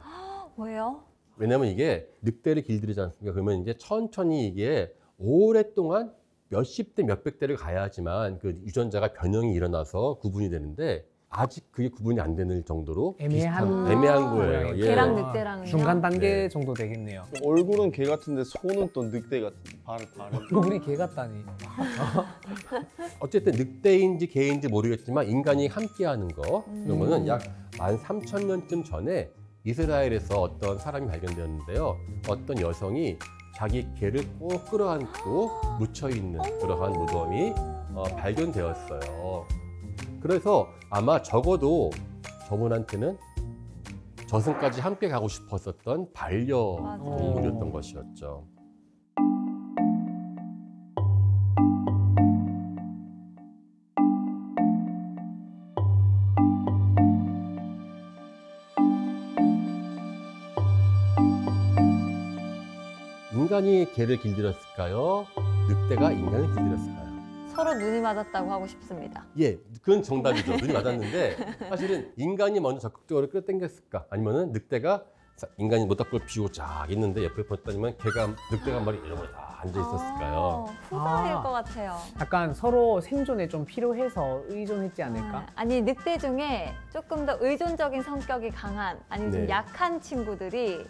A: 왜요?
D: 왜냐면 이게 늑대를 길들이지 않습니까? 그러면 이제 천천히 이게 오랫동안 몇십 대 몇백 대를 가야지만 그 유전자가 변형이 일어나서 구분이 되는데 아직 그게 구분이 안 되는 정도로
B: 애매한
D: 애매한 거예요.
B: 모양이에요.
D: 예.
A: 개랑 늑대랑은요?
B: 중간 단계
D: 네.
B: 정도 되겠네요.
C: 얼굴은 개 같은데 손은 또 늑대 같은 발은
B: 얼굴이 개 같다니.
D: 어쨌든 늑대인지 개인지 모르겠지만 인간이 함께하는 거 그런 거는 약 13,000년쯤 전에 이스라엘에서 어떤 사람이 발견되었는데요. 어떤 여성이 자기 개를 꼭 끌어안고 묻혀있는 그러한 무덤이 발견되었어요. 그래서 아마 적어도 저분한테는 저승까지 함께 가고 싶었었던 반려동물이었던 것이었죠. 인간이 개를 길들였을까요? 늑대가 인간을 길들였을까요?
A: 서로 눈이 맞았다고 하고 싶습니다.
D: 예, 그건 정답이죠. 눈이 맞았는데 사실은 인간이 먼저 적극적으로 끌어당겼을까? 아니면은 늑대가 인간이 모닥불 피우고 쫙 있는데 옆에 봤더니만 늑대가 한 마리 이러고 다 앉아 있었을까요?
A: 후자일 것 같아요.
B: 약간 서로 생존에 좀 필요해서 의존했지 않을까?
A: 아니 늑대 중에 조금 더 의존적인 성격이 강한 아니면 좀
D: 네.
A: 약한 친구들이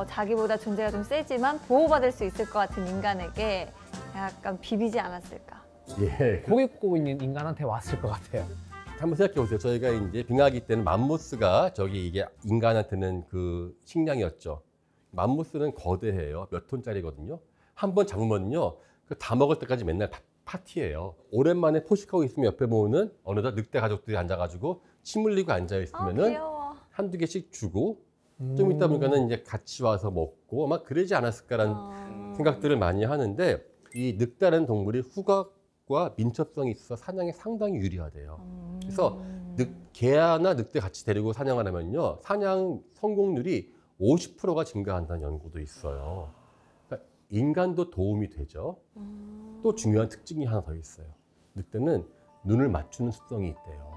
A: 자기보다 존재가 좀 세지만 보호받을 수 있을 것 같은 인간에게 약간 비비지 않았을까.
D: 예,
B: 고기 굽고 있는 인간한테 왔을 것 같아요.
D: 한번 생각해 보세요. 저희가 이제 빙하기 때는 맘모스가 이게 인간한테는 그 식량이었죠. 맘모스는 거대해요. 몇 톤짜리거든요. 한 번 잡으면요, 다 먹을 때까지 맨날 파티예요. 오랜만에 포식하고 있으면 옆에 모으는 어느덧 늑대 가족들이 앉아가지고 침 흘리고 앉아 있으면은
A: 귀여워.
D: 한두 개씩 주고 좀 있다 보니까는 이제 같이 와서 먹고 아마 그러지 않았을까라는 생각들을 많이 하는데 이 늑대라는 동물이 후각과 민첩성이 있어서 사냥에 상당히 유리하대요. 그래서 개나 늑대 같이 데리고 사냥을 하면요, 사냥 성공률이 50%가 증가한다는 연구도 있어요. 그러니까 인간도 도움이 되죠. 또 중요한 특징이 하나 더 있어요. 늑대는 눈을 맞추는 습성이 있대요.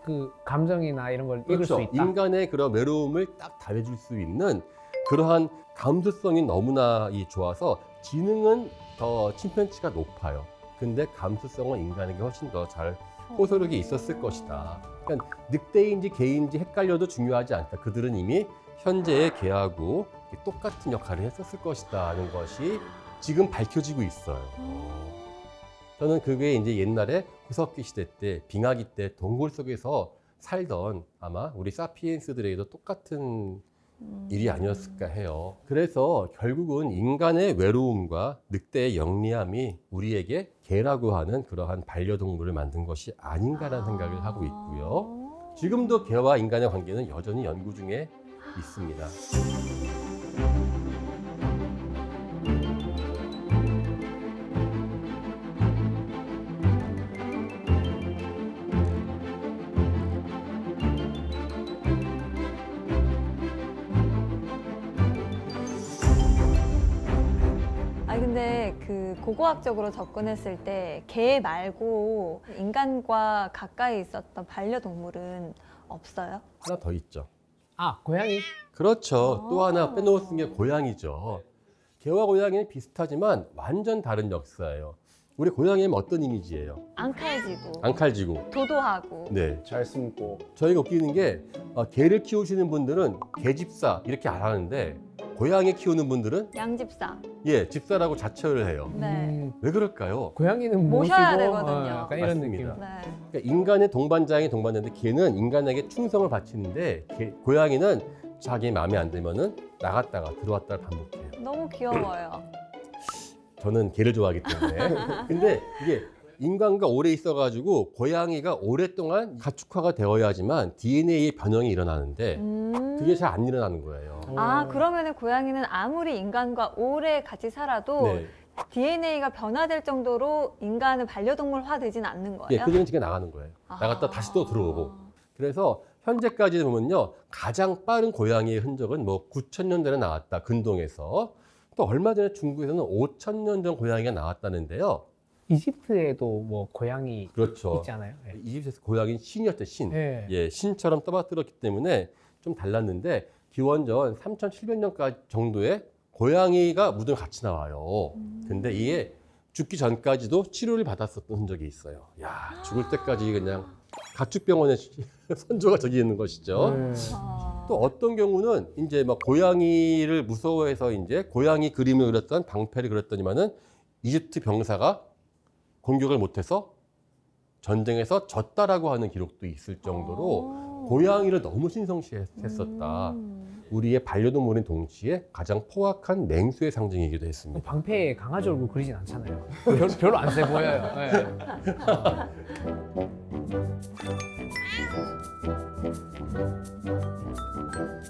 B: 그 감정이나 이런 걸 읽을
D: 그렇죠.
B: 수 있다.
D: 인간의 그런 외로움을 딱 달래줄 수 있는 그러한 감수성이 너무나 좋아서 지능은 더 침팬지가 높아요. 근데 감수성은 인간에게 훨씬 더 잘 호소력이 있었을 것이다. 그러니까 늑대인지 개인지 헷갈려도 중요하지 않다. 그들은 이미 현재의 개하고 똑같은 역할을 했었을 것이다 하는 것이 지금 밝혀지고 있어요. 저는 그게 이제 옛날에 구석기 시대 때, 빙하기 때 동굴 속에서 살던 아마 우리 사피엔스들에게도 똑같은 일이 아니었을까 해요. 그래서 결국은 인간의 외로움과 늑대의 영리함이 우리에게 개라고 하는 그러한 반려동물을 만든 것이 아닌가라는 생각을 하고 있고요. 지금도 개와 인간의 관계는 여전히 연구 중에 있습니다.
A: 근데 그 고고학적으로 접근했을 때 개 말고 인간과 가까이 있었던 반려동물은 없어요?
D: 하나 더 있죠.
B: 아, 고양이?
D: 그렇죠. 또 하나 빼놓을 수 있는 게 고양이죠. 개와 고양이는 비슷하지만 완전 다른 역사예요. 우리 고양이는 어떤 이미지예요?
A: 앙칼지고,
D: 앙칼지고.
A: 도도하고.
D: 네.
C: 잘 숨고.
D: 저희가 웃기는 게 개를 키우시는 분들은 개집사 이렇게 안 하는데 고양이 키우는 분들은
A: 양집사.
D: 예, 집사라고 자처를 해요.
A: 네.
D: 왜 그럴까요?
B: 고양이는
A: 모셔야
B: 모시고,
A: 되거든요.
B: 약간 이런
D: 맞습니다.
B: 느낌.
A: 네.
D: 그러니까 인간의 동반자인 동반자인데 개는 인간에게 충성을 바치는데 고양이는 자기 마음에 안 들면은 나갔다가 들어왔다가 반복해요.
A: 너무 귀여워요.
D: 저는 개를 좋아하기 때문에. 근데 이게 인간과 오래 있어가지고 고양이가 오랫동안 가축화가 되어야지만 DNA의 변형이 일어나는데 그게 잘 안 일어나는 거예요.
A: 아, 그러면은 고양이는 아무리 인간과 오래 같이 살아도
D: 네.
A: DNA가 변화될 정도로 인간은 반려동물화 되진 않는 거예요?
D: 예, 그들은 지금 나가는 거예요. 나갔다 다시 또 들어오고. 그래서 현재까지 보면요, 가장 빠른 고양이의 흔적은 뭐 9,000년대에 나왔다, 근동에서. 또 얼마 전에 중국에서는 5,000년 전 고양이가 나왔다는데요.
B: 이집트에도 뭐 고양이
D: 그렇죠.
B: 있잖아요. 네.
D: 이집트에서 고양이는 신이었죠, 신.
B: 네.
D: 예, 신처럼 떠받들었기 때문에 좀 달랐는데 기원전 3,700년까지 정도의 고양이가 무덤에 같이 나와요. 근데 이게 죽기 전까지도 치료를 받았었던 흔적이 있어요. 야, 죽을 때까지 그냥 가축병원에 선조가 저기 있는 것이죠. 또 어떤 경우는 이제 막 고양이를 무서워해서 이제 고양이 그림을 그렸던 방패를 그렸더니만은 이집트 병사가 공격을 못해서 전쟁에서 졌다라고 하는 기록도 있을 정도로 고양이를 너무 신성시했었다. 우리의 반려동물인 동시에 가장 포악한 맹수의 상징이기도 했습니다.
B: 방패에 강아지 얼굴 그리진 않잖아요. 별로 안 세 보여요. 네.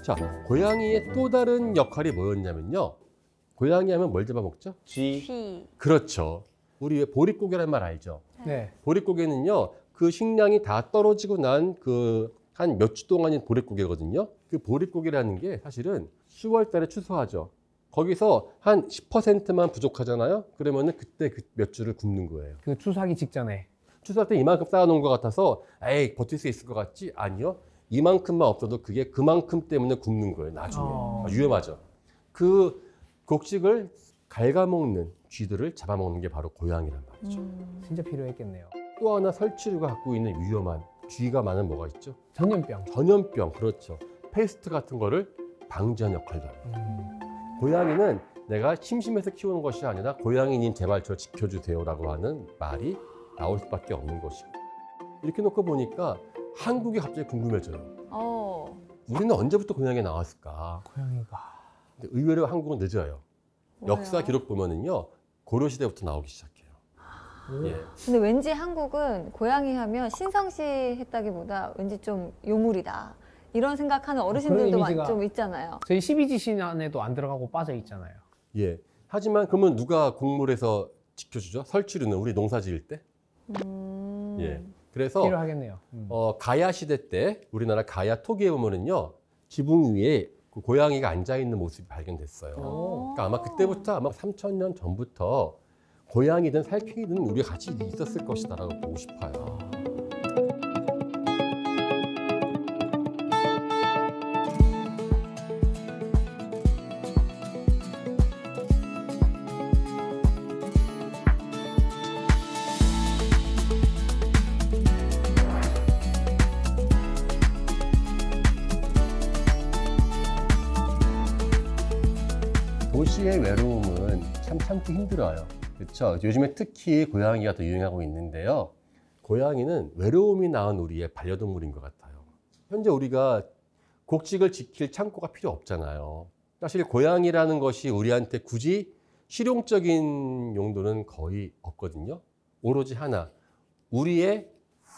D: 자, 고양이의 또 다른 역할이 뭐였냐면요. 고양이 하면 뭘 잡아먹죠?
A: 쥐.
D: 그렇죠. 우리 왜 보릿고개라는 말 알죠?
B: 네.
D: 보릿고개는요, 그 식량이 다 떨어지고 난 그 한 몇 주 동안인 보릿고개거든요. 그 보릿고개라는 게 사실은 10월 달에 추수하죠. 거기서 한 10%만 부족하잖아요. 그러면은 그때 그 몇 주를 굶는 거예요.
B: 그 추수하기 직전에.
D: 추수할 때 이만큼 쌓아놓은 것 같아서 에이, 버틸 수 있을 것 같지? 아니요. 이만큼만 없어도 그게 그만큼 때문에 굶는 거예요, 나중에. 위험하죠. 그 곡식을 갉아먹는 쥐들을 잡아먹는 게 바로 고양이란 말이죠.
B: 진짜 필요했겠네요.
D: 또 하나 설치류가 갖고 있는 위험한 쥐가 많은 뭐가 있죠?
B: 전염병.
D: 전염병, 그렇죠. 페스트 같은 거를 방지하는 역할도 합니다. 고양이는 내가 심심해서 키우는 것이 아니라 고양이님 제발 저 지켜주세요라고 하는 말이 나올 수밖에 없는 것이고. 이렇게 놓고 보니까 한국이 갑자기 궁금해져요. 우리는 언제부터 고양이가 나왔을까?
B: 고양이가.
D: 근데 의외로 한국은 늦어요.
A: 왜요?
D: 역사 기록 보면은요, 고려시대부터 나오기 시작해요. 예.
A: 근데 왠지 한국은 고양이 하면 신성시했다기보다 왠지 좀 요물이다. 이런 생각하는 어르신들도
B: 이미지가
A: 좀 있잖아요.
B: 저희 12지신 안에도 안 들어가고 빠져 있잖아요.
D: 예. 하지만 그러면 누가 곡물에서 지켜주죠? 설치류는 우리 농사 지을 때? 예. 그래서
B: 필요하겠네요.
D: 가야 시대 때 우리나라 가야 토기에 보면은요, 지붕 위에 그 고양이가 앉아 있는 모습이 발견됐어요. 그러니까 아마 그때부터 아마 3,000년 전부터 고양이든 살쾡이든 우리가 같이 있었을 것이다라고 보고 싶어요. 우리의 외로움은 참 참기 힘들어요. 그렇죠? 요즘에 특히 고양이가 더 유행하고 있는데요. 고양이는 외로움이 낳은 우리의 반려동물인 것 같아요. 현재 우리가 곡식을 지킬 창고가 필요 없잖아요. 사실 고양이라는 것이 우리한테 굳이 실용적인 용도는 거의 없거든요. 오로지 하나, 우리의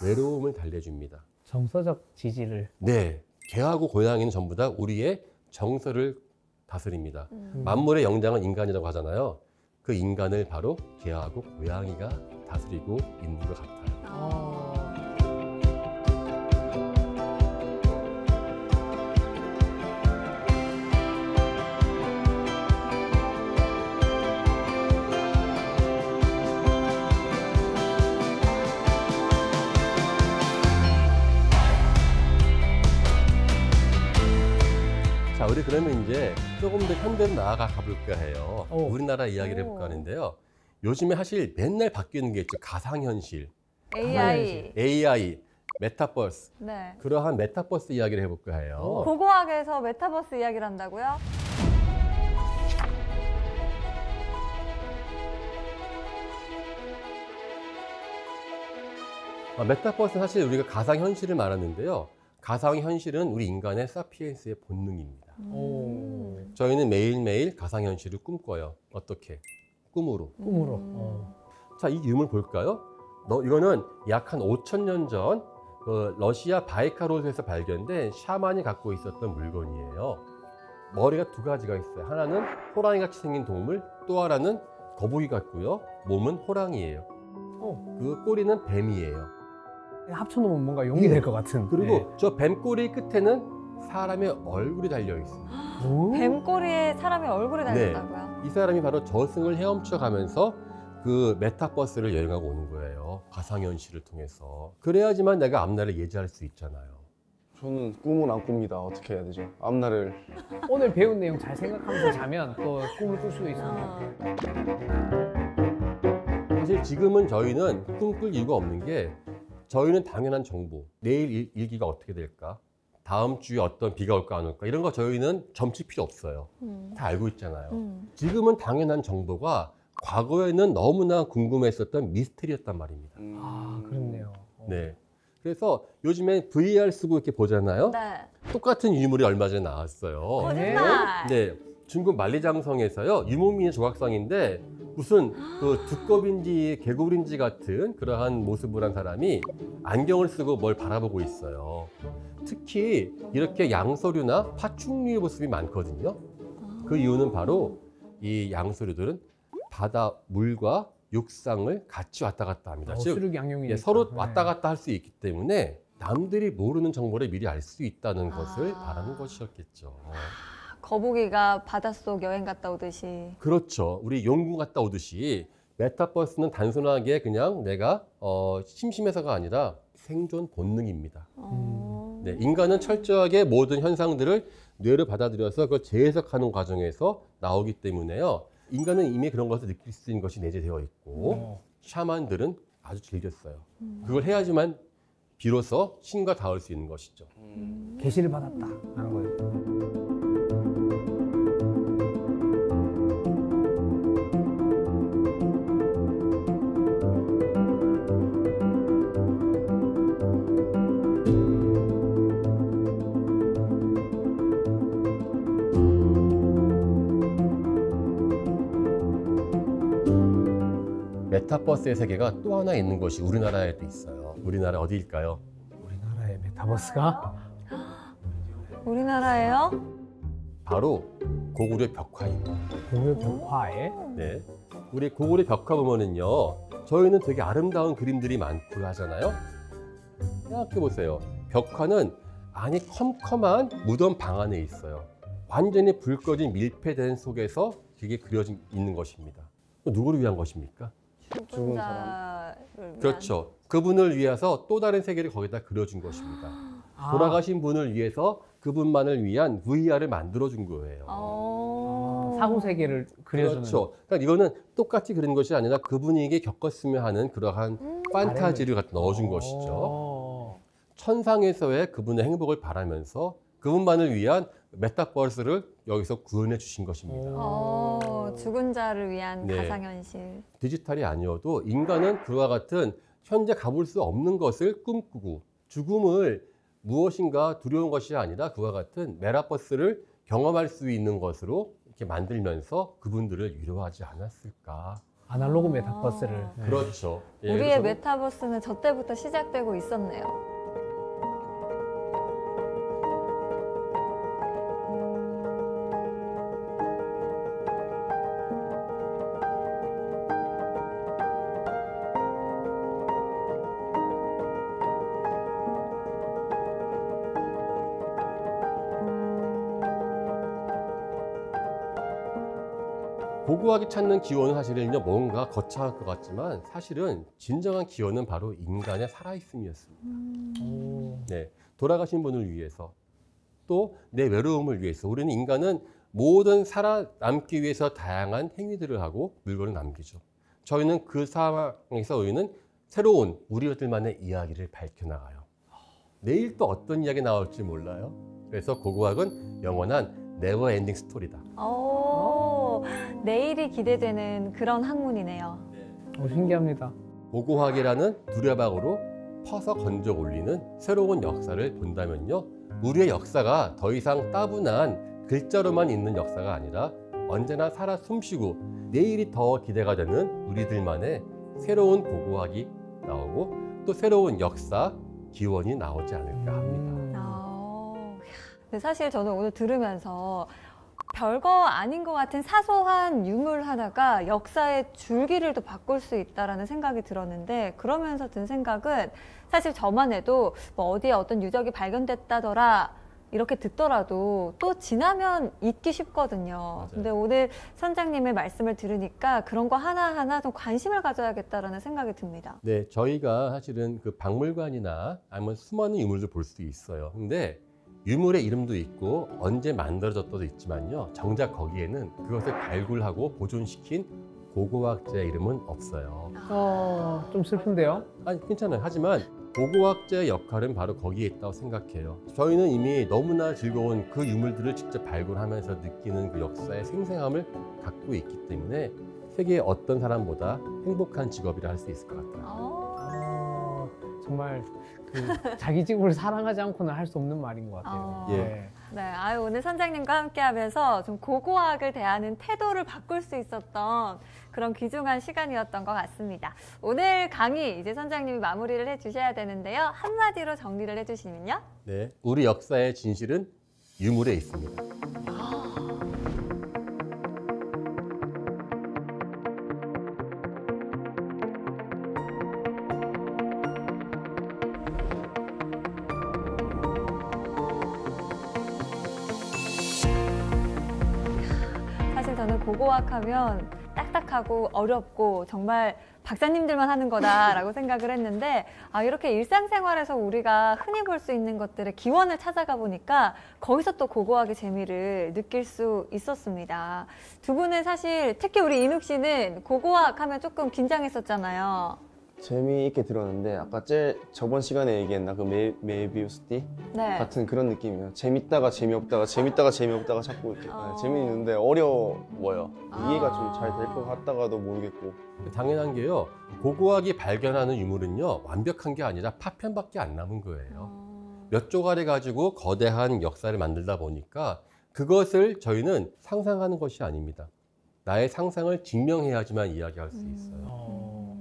D: 외로움을 달래줍니다.
B: 정서적 지지를.
D: 네, 개하고 고양이는 전부 다 우리의 정서를 다스립니다. 만물의 영장은 인간이라고 하잖아요. 그 인간을 바로 개하고 고양이가 다스리고 있는 것 같아요. 자, 우리 그러면 이제 조금 더 현대로 나아가 가볼까 해요. 우리나라 이야기를 해볼까 하는데요. 요즘에 사실 맨날 바뀌는 게 있죠. 가상현실, AI, 메타버스.
A: 네.
D: 그러한 메타버스 이야기를 해볼까 해요.
A: 고고학에서 메타버스 이야기를 한다고요?
D: 메타버스는 사실 우리가 가상현실을 말하는데요. 가상현실은 우리 인간의 사피엔스의 본능입니다. 저희는 매일매일 가상현실을 꿈꿔요. 어떻게? 꿈으로. 자, 이 유물 볼까요? 이거는 약 한 5,000년 전 러시아 바이카로스에서 발견된 샤만이 갖고 있었던 물건이에요. 머리가 두 가지가 있어요. 하나는 호랑이같이 생긴 동물, 또 하나는 거북이 같고요. 몸은 호랑이에요. 그 꼬리는 뱀이에요.
B: 합쳐놓으면 뭔가 용이 될 것 같은.
D: 그리고 저 뱀꼬리 끝에는 사람의 얼굴이 달려 있습니다.
A: 뱀꼬리에 사람의 얼굴이 달렸다고요?
D: 이 사람이 바로 저승을 헤엄쳐 가면서 그 메타버스를 여행하고 오는 거예요. 가상현실을 통해서. 그래야지만 내가 앞날을 예지할 수 있잖아요.
C: 저는 꿈은 안 꿉니다. 어떻게 해야 되죠? 앞날을.
B: 오늘 배운 내용 잘 생각하면서 자면 또 꿈을 꿀 수 있습니다.
D: 사실 지금은 저희는 꿈꿀 이유가 없는 게 저희는 당연한 정보, 내일 일기가 어떻게 될까? 다음 주에 어떤 비가 올까 안 올까? 이런 거 저희는 점칠 필요 없어요. 다 알고 있잖아요. 지금은 당연한 정보가 과거에는 너무나 궁금했었던 미스터리였단 말입니다.
B: 그렇네요.
D: 네. 그래서 요즘에 VR 쓰고 이렇게 보잖아요.
A: 네.
D: 똑같은 유물이 얼마 전에 나왔어요.
A: 거짓말!
D: 네. 중국 만리장성에서요. 유목민의 조각상인데 무슨 그 두꺼비인지 개구리인지 같은 그러한 모습을 한 사람이 안경을 쓰고 뭘 바라보고 있어요. 특히 이렇게 양서류나 파충류의 모습이 많거든요. 그 이유는 바로 이 양서류들은 바다 물과 육상을 같이 왔다 갔다 합니다. 즉
B: 수륙 양용이니까.
D: 서로 왔다 갔다 할 수 있기 때문에 남들이 모르는 정보를 미리 알 수 있다는 것을 바라는 것이었겠죠.
A: 거북이가 바닷속 여행 갔다 오듯이.
D: 그렇죠. 우리 용궁 갔다 오듯이 메타버스는 단순하게 그냥 내가 심심해서가 아니라 생존 본능입니다. 네, 인간은 철저하게 모든 현상들을 뇌로 받아들여서 그걸 재해석하는 과정에서 나오기 때문에요. 인간은 이미 그런 것을 느낄 수 있는 것이 내재되어 있고 샤만들은 아주 즐겼어요. 그걸 해야지만 비로소 신과 닿을 수 있는 것이죠.
B: 계시를 받았다 하는 거예요.
D: 메타버스의 세계가 또 하나 있는 것이 우리나라에도 있어요. 우리나라 어디일까요?
B: 우리나라의 메타버스가?
A: 우리나라예요?
D: 바로 고구려 벽화입니다.
B: 고구려 벽화에?
D: 네. 우리 고구려 벽화 보면은요, 저희는 되게 아름다운 그림들이 많고 하잖아요. 생각해 보세요. 벽화는 안이 컴컴한 무덤 방 안에 있어요. 완전히 불 꺼진 밀폐된 속에서 그게 그려져 있는 것입니다. 누구를 위한 것입니까?
C: 죽은
A: 자를 위한.
D: 그렇죠. 그분을 위해서 또 다른 세계를 거기다 그려준 것입니다. 돌아가신 분을 위해서 그분만을 위한 VR을 만들어준 거예요.
B: 사후 세계를 그려주는.
D: 그렇죠. 그러니까 이거는 똑같이 그린 것이 아니라 그분에게 겪었으면 하는 그러한 판타지를 갖다 넣어준 것이죠. 천상에서의 그분의 행복을 바라면서 그분만을 위한 메타버스를 여기서 구현해 주신 것입니다.
A: 죽은 자를 위한
D: 네.
A: 가상현실.
D: 디지털이 아니어도 인간은 그와 같은 현재 가볼 수 없는 것을 꿈꾸고 죽음을 무엇인가 두려운 것이 아니라 그와 같은 메타버스를 경험할 수 있는 것으로 이렇게 만들면서 그분들을 위로하지 않았을까.
B: 아날로그 메타버스를. 네.
D: 그렇죠. 예,
A: 우리의
D: 그래서
A: 메타버스는 저 때부터 시작되고 있었네요.
D: 고고하게 찾는 기원은 사실은요, 뭔가 거창할 것 같지만 사실은 진정한 기원은 바로 인간의 살아있음이었습니다. 네, 돌아가신 분을 위해서 또 내 외로움을 위해서 우리는 인간은 모든 살아남기 위해서 다양한 행위들을 하고 물건을 남기죠. 저희는 그 상황에서 우리는 새로운 우리들만의 이야기를 밝혀나가요. 내일 또 어떤 이야기 나올지 몰라요. 그래서 고고학은 영원한 네버 엔딩 스토리다.
A: 내일이 기대되는 그런 학문이네요.
B: 신기합니다.
D: 고고학이라는 두레박으로 퍼서 건져 올리는 새로운 역사를 본다면요, 우리의 역사가 더 이상 따분한 글자로만 있는 역사가 아니라 언제나 살아 숨쉬고 내일이 더 기대가 되는 우리들만의 새로운 고고학이 나오고 또 새로운 역사, 기원이 나오지 않을까 합니다.
A: 근데 사실 저는 오늘 들으면서 별거 아닌 것 같은 사소한 유물 하나가 역사의 줄기를 또 바꿀 수 있다라는 생각이 들었는데, 그러면서 든 생각은 사실 저만 해도 뭐 어디에 어떤 유적이 발견됐다더라 이렇게 듣더라도 또 지나면 잊기 쉽거든요.
D: 맞아요.
A: 근데 오늘 선장님의 말씀을 들으니까 그런 거 하나하나 좀 관심을 가져야겠다라는 생각이 듭니다.
D: 네, 저희가 사실은 그 박물관이나 아니면 수많은 유물들 볼 수 있어요. 근데 유물의 이름도 있고 언제 만들어졌다도 있지만요, 정작 거기에는 그것을 발굴하고 보존시킨 고고학자의 이름은 없어요.
B: 좀 슬픈데요?
D: 아니, 괜찮아요. 하지만 고고학자의 역할은 바로 거기에 있다고 생각해요. 저희는 이미 너무나 즐거운 그 유물들을 직접 발굴하면서 느끼는 그 역사의 생생함을 갖고 있기 때문에 세계의 어떤 사람보다 행복한 직업이라 할 수 있을 것 같아요.
B: 정말 자기 직업을 사랑하지 않고는 할 수 없는 말인 것 같아요.
D: 예.
A: 네, 오늘 선장님과 함께하면서 좀 고고학을 대하는 태도를 바꿀 수 있었던 그런 귀중한 시간이었던 것 같습니다. 오늘 강의 이제 선장님이 마무리를 해주셔야 되는데요. 한마디로 정리를 해주시면요.
D: 네, 우리 역사의 진실은 유물에 있습니다.
A: 사실 저는 고고학하면 딱딱하고 어렵고 정말 박사님들만 하는 거다라고 생각을 했는데, 이렇게 일상생활에서 우리가 흔히 볼 수 있는 것들의 기원을 찾아가 보니까 거기서 또 고고학의 재미를 느낄 수 있었습니다. 두 분은 사실 특히 우리 인욱 씨는 고고학 하면 조금 긴장했었잖아요.
C: 재미있게 들었는데 아까 저번 시간에 얘기했나 그 메비우스 띠
A: 네.
C: 같은 그런 느낌이에요. 재밌다가 재미없다가 재밌다가 재미없다가 자꾸 이렇게 재미있는데 어려워요. 이해가 좀 잘 될 것 같다가도 모르겠고.
D: 당연한 게요, 고고학이 발견하는 유물은요, 완벽한 게 아니라 파편밖에 안 남은 거예요. 몇 조각을 가지고 거대한 역사를 만들다 보니까 그것을 저희는 상상하는 것이 아닙니다. 나의 상상을 증명해야지만 이야기할 수 있어요.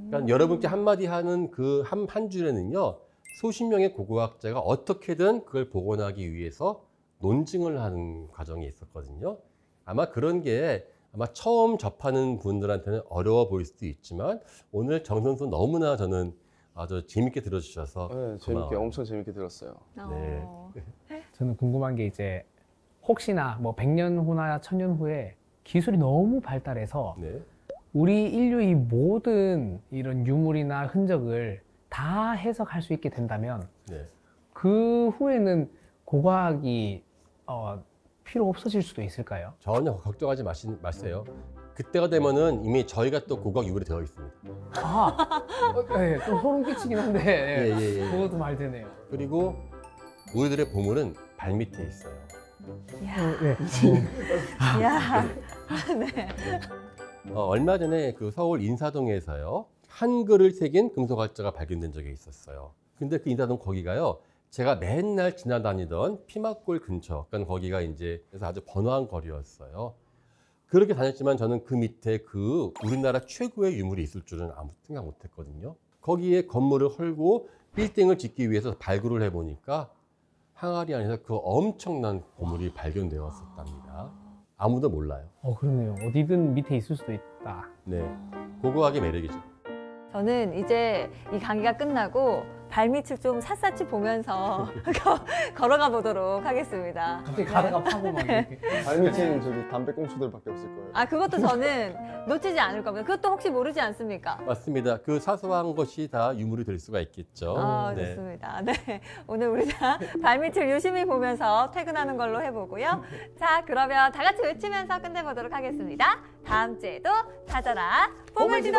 D: 그러니까 여러분께 한마디 하는 그 한 줄에는요, 수십 명의 고고학자가 어떻게든 그걸 복원하기 위해서 논증을 하는 과정이 있었거든요. 아마 그런 게 아마 처음 접하는 분들한테는 어려워 보일 수도 있지만 오늘 정 선수 너무나 저는 아주 재밌게 들어주셔서
C: 네, 재밌게 엄청 재밌게 들었어요.
D: 네.
B: 저는 궁금한 게 이제 혹시나 뭐 100년 후나 1000년 후에 기술이 너무 발달해서
D: 네.
B: 우리 인류의 모든 이런 유물이나 흔적을 다 해석할 수 있게 된다면
D: 네.
B: 그 후에는 고고학이 필요 없어질 수도 있을까요?
D: 전혀 걱정하지 마세요. 그때가 되면은 이미 저희가 또 고고학 유물이 되어 있습니다.
B: 네, 좀 소름 끼치긴 한데
D: 예.
B: 그것도 말 되네요.
D: 그리고 우리들의 보물은 발밑에 있어요.
A: 이야,
B: 네.
A: 이야. 네.
D: 얼마 전에 그 서울 인사동에서요. 한글을 새긴 금속활자가 발견된 적이 있었어요. 근데 그 인사동 거기가요. 제가 맨날 지나다니던 피막골 근처, 그러니까 거기가 이제 그래서 아주 번화한 거리였어요. 그렇게 다녔지만 저는 그 밑에 그 우리나라 최고의 유물이 있을 줄은 아무 생각 못 했거든요. 거기에 건물을 헐고 빌딩을 짓기 위해서 발굴을 해보니까 항아리 안에서 그 엄청난 보물이 발견되었었답니다. 아무도 몰라요.
B: 그렇네요. 어디든 밑에 있을 수도 있다.
D: 네, 고고학의 매력이죠.
A: 저는 이제 이 강의가 끝나고 발밑을 좀 샅샅이 보면서 걸어가 보도록 하겠습니다.
B: 갑자기 가다가 파고 막 이렇게.
C: 발밑에는 저기 담배꽁초들밖에 없을 거예요.
A: 아, 그것도 저는 놓치지 않을 겁니다. 그것도 혹시 모르지 않습니까?
D: 맞습니다. 그 사소한 것이 다 유물이 될 수가 있겠죠.
A: 아,
D: 네.
A: 좋습니다. 네. 오늘 우리 다 발밑을 유심히 보면서 퇴근하는 걸로 해보고요. 자, 그러면 다 같이 외치면서 끝내보도록 하겠습니다. 다음 주에도 찾아라 보물지도!